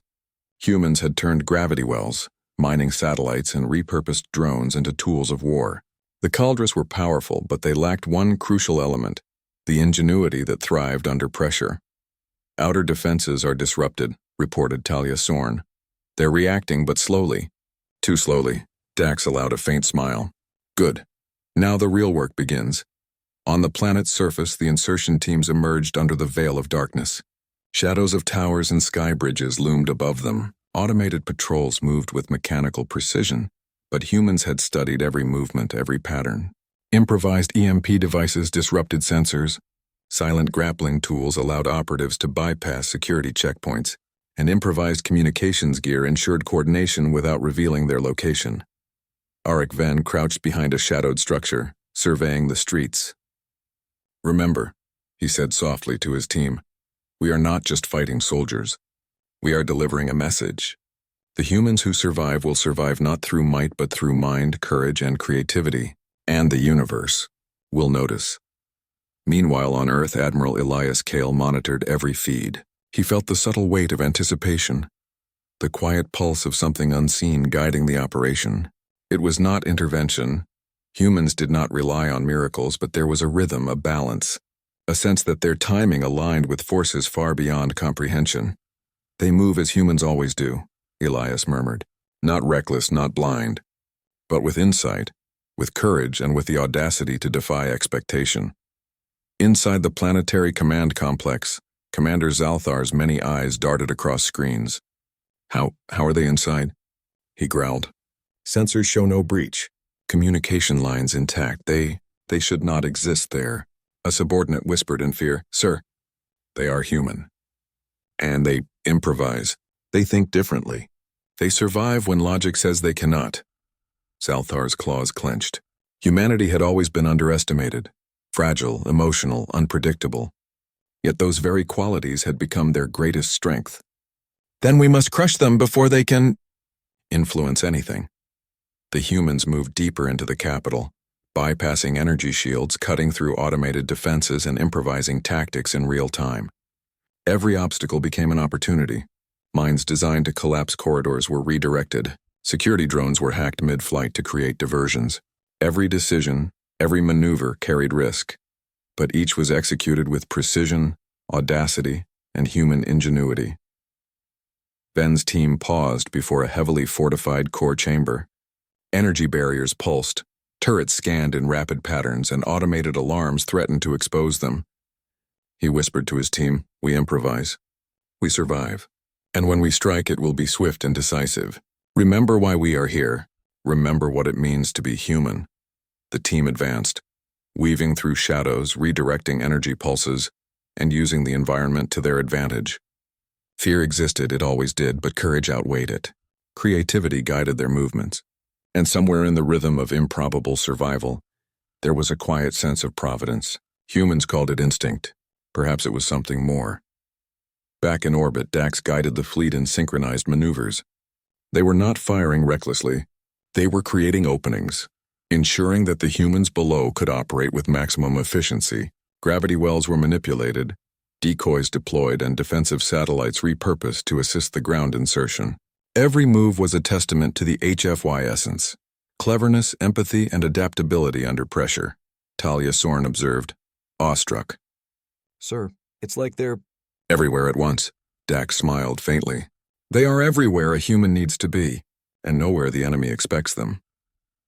Humans had turned gravity wells, mining satellites and repurposed drones into tools of war. The Kaldris were powerful, but they lacked one crucial element, the ingenuity that thrived under pressure. "Outer defenses are disrupted," reported Talia Sorn. "They're reacting, but slowly." "Too slowly." Dax allowed a faint smile. "Good. Now the real work begins." On the planet's surface, the insertion teams emerged under the veil of darkness. Shadows of towers and sky bridges loomed above them. Automated patrols moved with mechanical precision, but humans had studied every movement, every pattern. Improvised EMP devices disrupted sensors. Silent grappling tools allowed operatives to bypass security checkpoints, and improvised communications gear ensured coordination without revealing their location. Arik Venn crouched behind a shadowed structure, surveying the streets. "Remember," he said softly to his team, "we are not just fighting soldiers. We are delivering a message. The humans who survive will survive not through might but through mind, courage, and creativity. And the universe will notice." Meanwhile on Earth, Admiral Elias Kale monitored every feed. He felt the subtle weight of anticipation, the quiet pulse of something unseen guiding the operation. It was not intervention. Humans did not rely on miracles, but there was a rhythm, a balance, a sense that their timing aligned with forces far beyond comprehension. "They move as humans always do," Elias murmured. "Not reckless, not blind, but with insight, with courage, and with the audacity to defy expectation. Inside the planetary command complex, Commander Zalthar's many eyes darted across screens. How are they inside? He growled. Sensors show no breach. Communication lines intact. They should not exist there. A subordinate whispered in fear. Sir, they are human. And they improvise. They think differently. They survive when logic says they cannot. Zalthar's claws clenched. Humanity had always been underestimated. Fragile, emotional, unpredictable. Yet those very qualities had become their greatest strength. Then we must crush them before they can influence anything. The humans moved deeper into the capital, bypassing energy shields, cutting through automated defenses, and improvising tactics in real time. Every obstacle became an opportunity. Mines designed to collapse corridors were redirected. Security drones were hacked mid-flight to create diversions. Every decision, every maneuver carried risk, but each was executed with precision, audacity, and human ingenuity. Ben's team paused before a heavily fortified core chamber. Energy barriers pulsed, turrets scanned in rapid patterns, and automated alarms threatened to expose them. He whispered to his team, "We improvise. We survive. And when we strike, it will be swift and decisive. Remember why we are here. Remember what it means to be human." The team advanced, weaving through shadows, redirecting energy pulses, and using the environment to their advantage. Fear existed, it always did, but courage outweighed it. Creativity guided their movements. And somewhere in the rhythm of improbable survival, there was a quiet sense of providence. Humans called it instinct. Perhaps it was something more. Back in orbit, Dax guided the fleet in synchronized maneuvers. They were not firing recklessly. They were creating openings, ensuring that the humans below could operate with maximum efficiency. Gravity wells were manipulated, decoys deployed, and defensive satellites repurposed to assist the ground insertion. Every move was a testament to the HFY essence: cleverness, empathy, and adaptability under pressure, Talia Sorn observed, awestruck. Sir, it's like they're everywhere at once. Dax smiled faintly. They are everywhere a human needs to be, and nowhere the enemy expects them.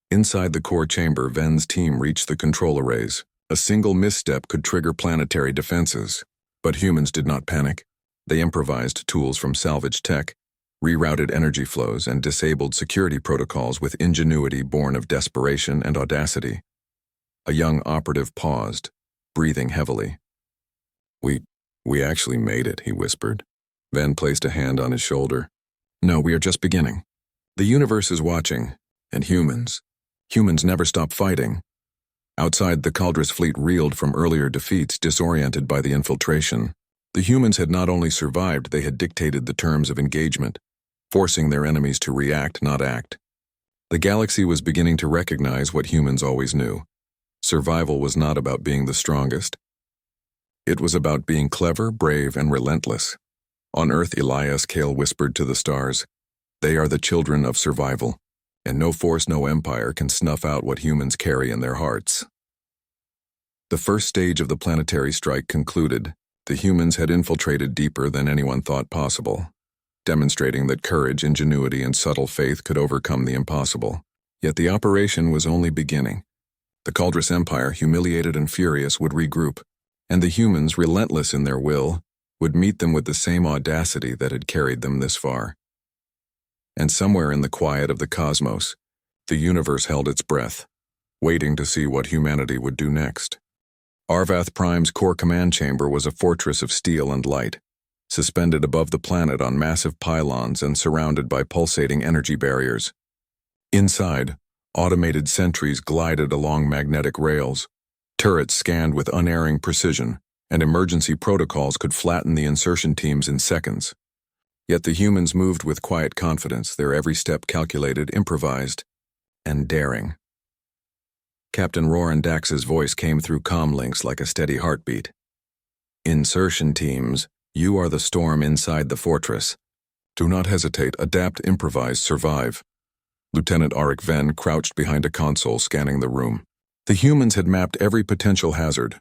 Inside the core chamber, Ven's team reached the control arrays. A single misstep could trigger planetary defenses. But humans did not panic. They improvised tools from salvage tech, rerouted energy flows, and disabled security protocols with ingenuity born of desperation and audacity. A young operative paused, breathing heavily. We actually made it," he whispered. Ven placed a hand on his shoulder. "No, we are just beginning. The universe is watching, and humans never stop fighting." Outside, the Caldrus fleet reeled from earlier defeats, disoriented by the infiltration. The humans had not only survived, they had dictated the terms of engagement, forcing their enemies to react, not act. The galaxy was beginning to recognize what humans always knew. Survival was not about being the strongest. It was about being clever, brave, and relentless. On Earth, Elias Kale whispered to the stars, "They are the children of survival, and no force, no empire can snuff out what humans carry in their hearts." The first stage of the planetary strike concluded. The humans had infiltrated deeper than anyone thought possible, demonstrating that courage, ingenuity, and subtle faith could overcome the impossible. Yet the operation was only beginning. The Caldrus Empire, humiliated and furious, would regroup, and the humans, relentless in their will, would meet them with the same audacity that had carried them this far. And somewhere in the quiet of the cosmos, the universe held its breath, waiting to see what humanity would do next. Arvath Prime's core command chamber was a fortress of steel and light, suspended above the planet on massive pylons and surrounded by pulsating energy barriers. Inside, automated sentries glided along magnetic rails. Turrets scanned with unerring precision, and emergency protocols could flatten the insertion teams in seconds. Yet the humans moved with quiet confidence, their every step calculated, improvised, and daring. Captain Roran Dax's voice came through comlinks like a steady heartbeat. "Insertion teams, you are the storm inside the fortress. Do not hesitate, adapt, improvise, survive." Lieutenant Arik Ven crouched behind a console, scanning the room. The humans had mapped every potential hazard,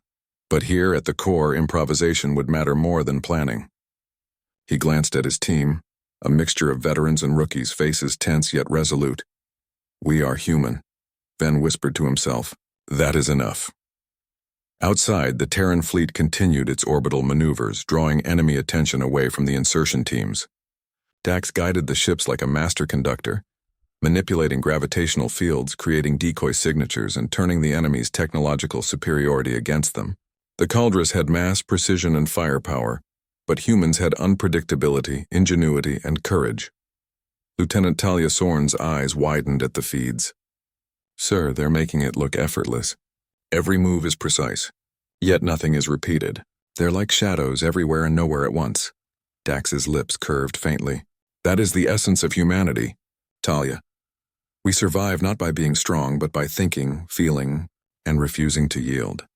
but here at the core, improvisation would matter more than planning. He glanced at his team, a mixture of veterans and rookies, faces tense yet resolute. We are human. Ven whispered to himself. That is enough. Outside, the Terran fleet continued its orbital maneuvers, drawing enemy attention away from the insertion teams. Dax guided the ships like a master conductor, manipulating gravitational fields, creating decoy signatures, and turning the enemy's technological superiority against them. The Caldrus had mass, precision, and firepower, but humans had unpredictability, ingenuity, and courage. Lieutenant Talia Sorn's eyes widened at the feeds. Sir, they're making it look effortless. Every move is precise, yet nothing is repeated. They're like shadows everywhere and nowhere at once. Dax's lips curved faintly. That is the essence of humanity, Talia. We survive not by being strong, but by thinking, feeling, and refusing to yield.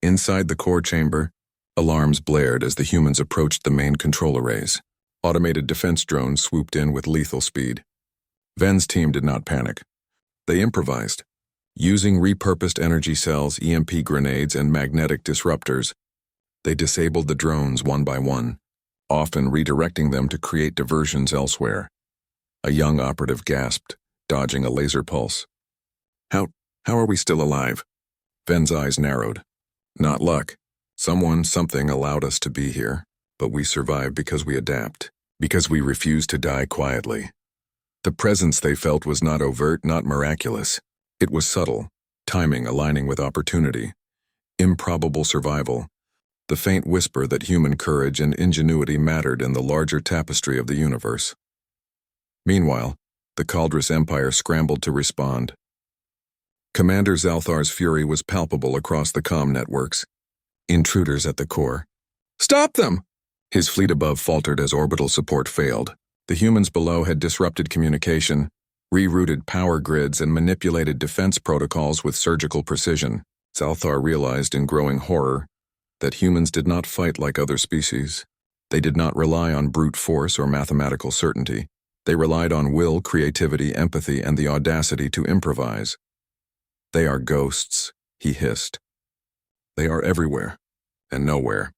Inside the core chamber, alarms blared as the humans approached the main control arrays. Automated defense drones swooped in with lethal speed. Ven's team did not panic. They improvised. Using repurposed energy cells, EMP grenades, and magnetic disruptors, they disabled the drones one by one, often redirecting them to create diversions elsewhere. A young operative gasped, dodging a laser pulse. How are we still alive? Ven's eyes narrowed. Not luck. Something allowed us to be here, but we survive because we adapt, because we refuse to die quietly. The presence they felt was not overt, not miraculous. It was subtle, timing aligning with opportunity, improbable survival, the faint whisper that human courage and ingenuity mattered in the larger tapestry of the universe. Meanwhile, the Caldrus Empire scrambled to respond. Commander Zalthar's fury was palpable across the comm networks. Intruders at the core. Stop them! His fleet above faltered as orbital support failed. The humans below had disrupted communication, rerouted power grids, and manipulated defense protocols with surgical precision. Zalthar realized in growing horror that humans did not fight like other species. They did not rely on brute force or mathematical certainty. They relied on will, creativity, empathy, and the audacity to improvise. They are ghosts, he hissed. They are everywhere, and nowhere.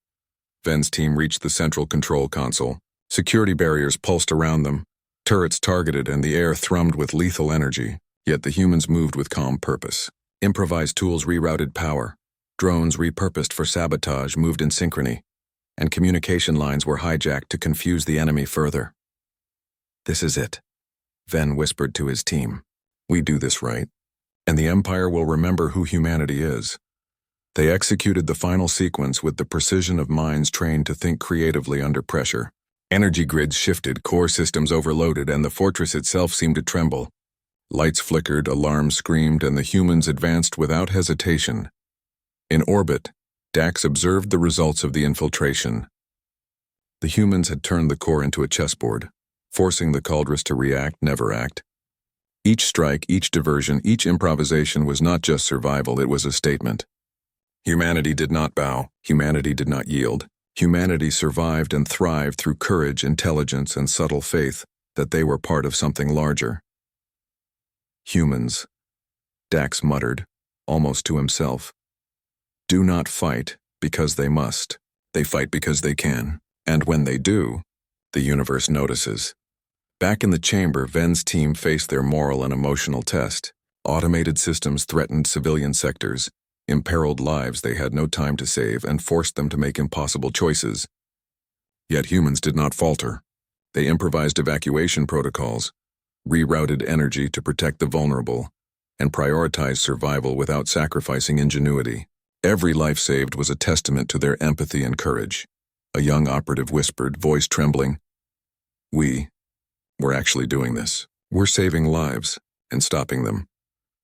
Ven's team reached the central control console. Security barriers pulsed around them, turrets targeted, and the air thrummed with lethal energy. Yet the humans moved with calm purpose. Improvised tools rerouted power. Drones repurposed for sabotage moved in synchrony, and communication lines were hijacked to confuse the enemy further. This is it, Ven whispered to his team. We do this right, and the Empire will remember who humanity is. They executed the final sequence with the precision of minds trained to think creatively under pressure. Energy grids shifted, core systems overloaded, and the fortress itself seemed to tremble. Lights flickered, alarms screamed, and the humans advanced without hesitation. In orbit, Dax observed the results of the infiltration. The humans had turned the core into a chessboard, forcing the Caldrus to react, never act. Each strike, each diversion, each improvisation was not just survival, it was a statement. Humanity did not bow, humanity did not yield. Humanity survived and thrived through courage, intelligence, and subtle faith that they were part of something larger. Humans, Dax muttered, almost to himself, do not fight because they must. They fight because they can. And when they do, the universe notices. Back in the chamber, Ven's team faced their moral and emotional test. Automated systems threatened civilian sectors, imperiled lives they had no time to save, and forced them to make impossible choices. Yet humans did not falter. They improvised evacuation protocols, rerouted energy to protect the vulnerable, and prioritized survival without sacrificing ingenuity. Every life saved was a testament to their empathy and courage. A young operative whispered, voice trembling, We're actually doing this. We're saving lives and stopping them.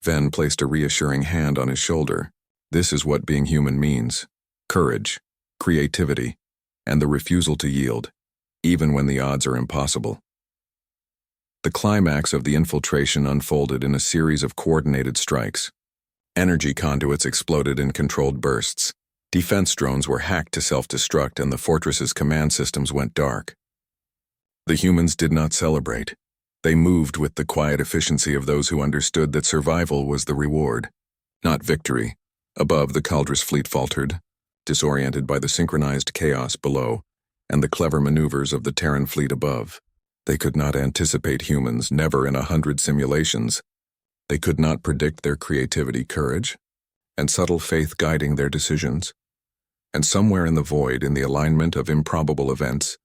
Ven placed a reassuring hand on his shoulder. This is what being human means. Courage, creativity, and the refusal to yield, even when the odds are impossible. The climax of the infiltration unfolded in a series of coordinated strikes. Energy conduits exploded in controlled bursts. Defense drones were hacked to self-destruct, and the fortress's command systems went dark. The humans did not celebrate. They moved with the quiet efficiency of those who understood that survival was the reward, not victory. Above, the Caldrus fleet faltered, disoriented by the synchronized chaos below and the clever maneuvers of the Terran fleet above. They could not anticipate humans, never in 100 simulations. They could not predict their creativity, courage, and subtle faith guiding their decisions. And somewhere in the void, in the alignment of improbable events,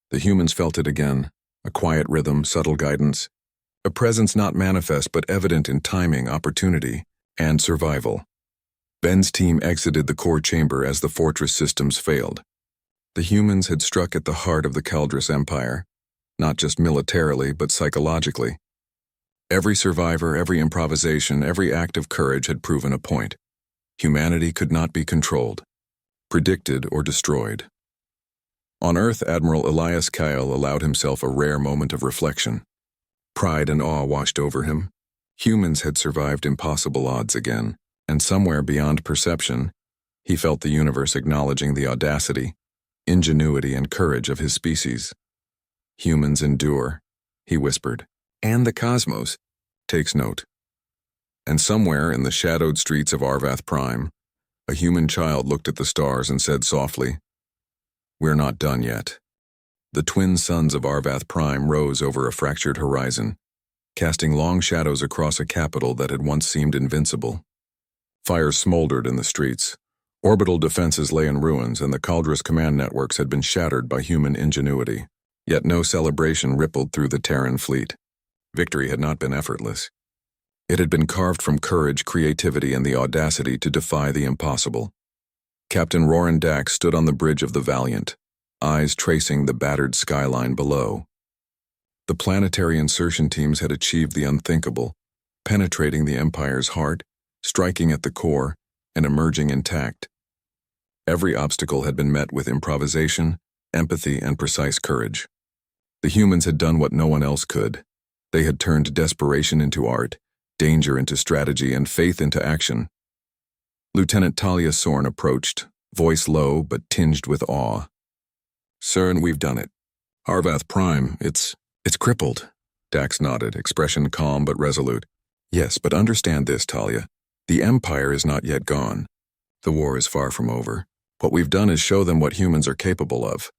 the humans felt it again, a quiet rhythm, subtle guidance, a presence not manifest but evident in timing, opportunity, and survival. Ben's team exited the core chamber as the fortress systems failed. The humans had struck at the heart of the Caldrus Empire, not just militarily but psychologically. Every survivor, every improvisation, every act of courage had proven a point. Humanity could not be controlled, predicted, or destroyed. On Earth, Admiral Elias Kyle allowed himself a rare moment of reflection. Pride and awe washed over him. Humans had survived impossible odds again, and somewhere beyond perception, he felt the universe acknowledging the audacity, ingenuity, and courage of his species. Humans endure, he whispered, and the cosmos takes note. And somewhere in the shadowed streets of Arvath Prime, a human child looked at the stars and said softly, "We're not done yet." The twin suns of Arvath Prime rose over a fractured horizon, casting long shadows across a capital that had once seemed invincible. Fires smoldered in the streets. Orbital defenses lay in ruins, and the Caldrus command networks had been shattered by human ingenuity. Yet no celebration rippled through the Terran fleet. Victory had not been effortless. It had been carved from courage, creativity, and the audacity to defy the impossible. Captain Roran Dax stood on the bridge of the Valiant, eyes tracing the battered skyline below. The planetary insertion teams had achieved the unthinkable, penetrating the Empire's heart, striking at the core, and emerging intact. Every obstacle had been met with improvisation, empathy, and precise courage. The humans had done what no one else could. They had turned desperation into art, danger into strategy, and faith into action. Lieutenant Talia Sorn approached, voice low but tinged with awe. "Sir, and we've done it. Arvath Prime, it's crippled." Dax nodded, expression calm but resolute. "Yes, but understand this, Talia. The Empire is not yet gone. The war is far from over. What we've done is show them what humans are capable of."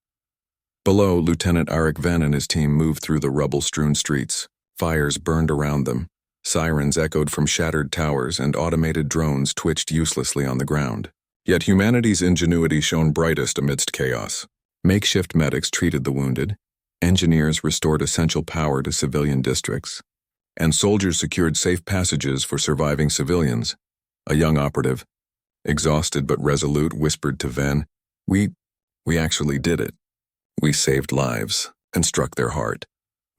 Below, Lieutenant Arik Venn and his team moved through the rubble-strewn streets. Fires burned around them. Sirens echoed from shattered towers, and automated drones twitched uselessly on the ground. Yet humanity's ingenuity shone brightest amidst chaos. Makeshift medics treated the wounded, engineers restored essential power to civilian districts, and soldiers secured safe passages for surviving civilians. A young operative, exhausted but resolute, whispered to Venn, We actually did it. We saved lives," and struck their heart.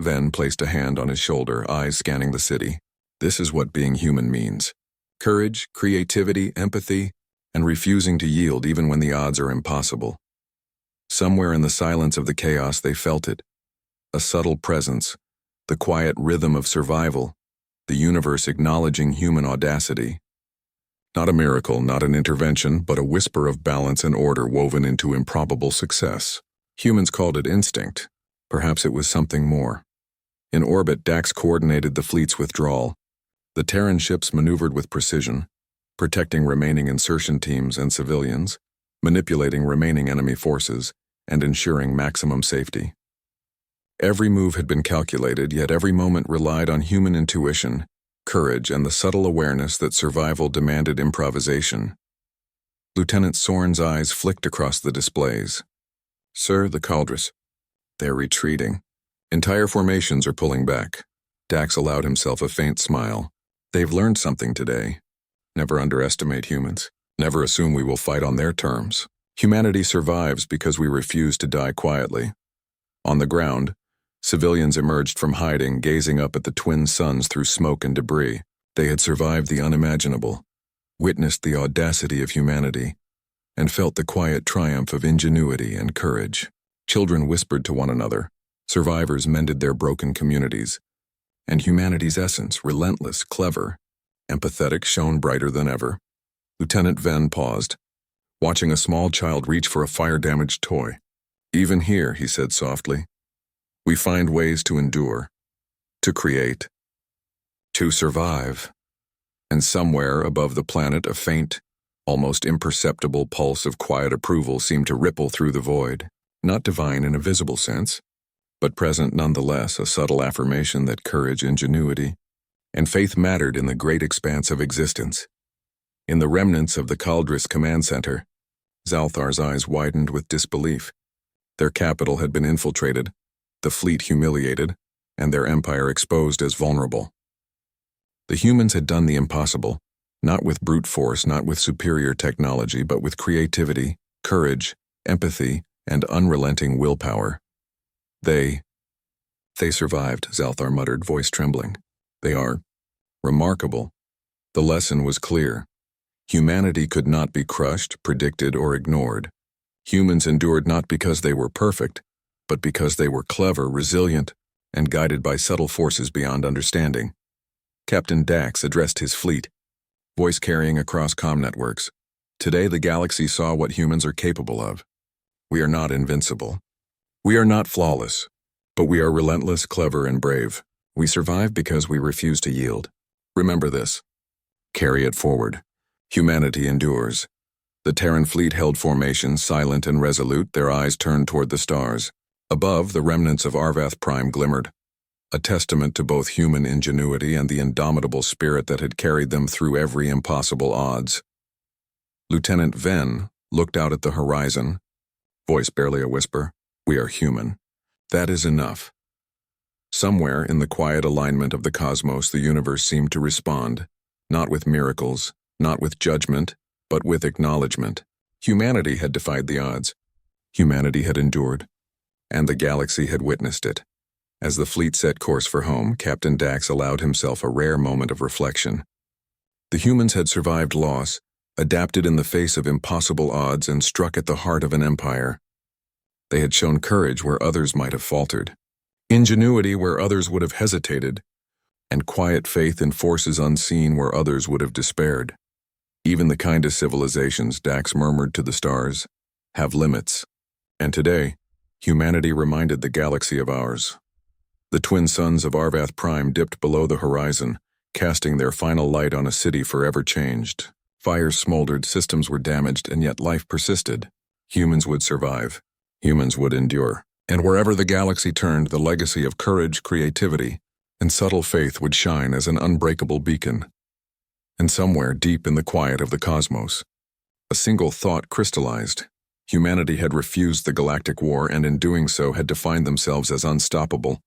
Venn placed a hand on his shoulder, eyes scanning the city. This is what being human means. Courage, creativity, empathy, and refusing to yield even when the odds are impossible. Somewhere in the silence of the chaos they felt it. A subtle presence, the quiet rhythm of survival, the universe acknowledging human audacity. Not a miracle, not an intervention, but a whisper of balance and order woven into improbable success. Humans called it instinct. Perhaps it was something more. In orbit, Dax coordinated the fleet's withdrawal. The Terran ships maneuvered with precision, protecting remaining insertion teams and civilians, manipulating remaining enemy forces, and ensuring maximum safety. Every move had been calculated, yet every moment relied on human intuition, courage, and the subtle awareness that survival demanded improvisation. Lieutenant Sorn's eyes flicked across the displays. "Sir, the Caldrus. They're retreating. Entire formations are pulling back." Dax allowed himself a faint smile. "They've learned something today. Never underestimate humans. Never assume we will fight on their terms. Humanity survives because we refuse to die quietly." On the ground, civilians emerged from hiding, gazing up at the twin suns through smoke and debris. They had survived the unimaginable, witnessed the audacity of humanity, and felt the quiet triumph of ingenuity and courage. Children whispered to one another. Survivors mended their broken communities. And humanity's essence, relentless, clever, empathetic, shone brighter than ever. Lieutenant Venn paused, watching a small child reach for a fire-damaged toy. "Even here," he said softly, "we find ways to endure, to create, to survive." And somewhere above the planet, a faint, almost imperceptible pulse of quiet approval seemed to ripple through the void. Not divine in a visible sense, but present nonetheless, a subtle affirmation that courage, ingenuity, and faith mattered in the great expanse of existence. In the remnants of the Kaldris command center, Zalthar's eyes widened with disbelief. Their capital had been infiltrated, the fleet humiliated, and their empire exposed as vulnerable. The humans had done the impossible, not with brute force, not with superior technology, but with creativity, courage, empathy, and unrelenting willpower. They survived, Zalthar muttered, voice trembling. They are remarkable. The lesson was clear. Humanity could not be crushed, predicted, or ignored. Humans endured not because they were perfect, but because they were clever, resilient, and guided by subtle forces beyond understanding. Captain Dax addressed his fleet, voice carrying across comm networks. Today the galaxy saw what humans are capable of. We are not invincible. We are not flawless, but we are relentless, clever, and brave. We survive because we refuse to yield. Remember this. Carry it forward. Humanity endures. The Terran fleet held formation, silent and resolute, their eyes turned toward the stars. Above, the remnants of Arvath Prime glimmered, a testament to both human ingenuity and the indomitable spirit that had carried them through every impossible odds. Lieutenant Venn looked out at the horizon, voice barely a whisper. We are human. That is enough. Somewhere in the quiet alignment of the cosmos, the universe seemed to respond, not with miracles, not with judgment, but with acknowledgement. Humanity had defied the odds. Humanity had endured, and the galaxy had witnessed it. As the fleet set course for home, Captain Dax allowed himself a rare moment of reflection. The humans had survived loss, adapted in the face of impossible odds, and struck at the heart of an empire. They had shown courage where others might have faltered, ingenuity where others would have hesitated, and quiet faith in forces unseen where others would have despaired. Even the kindest civilizations, Dax murmured to the stars, have limits. And today, humanity reminded the galaxy of ours. The twin suns of Arvath Prime dipped below the horizon, casting their final light on a city forever changed. Fires smoldered, systems were damaged, and yet life persisted. Humans would survive. Humans would endure. And wherever the galaxy turned, the legacy of courage, creativity, and subtle faith would shine as an unbreakable beacon. And somewhere deep in the quiet of the cosmos, a single thought crystallized. Humanity had refused the Galactic War, and in doing so had defined themselves as unstoppable,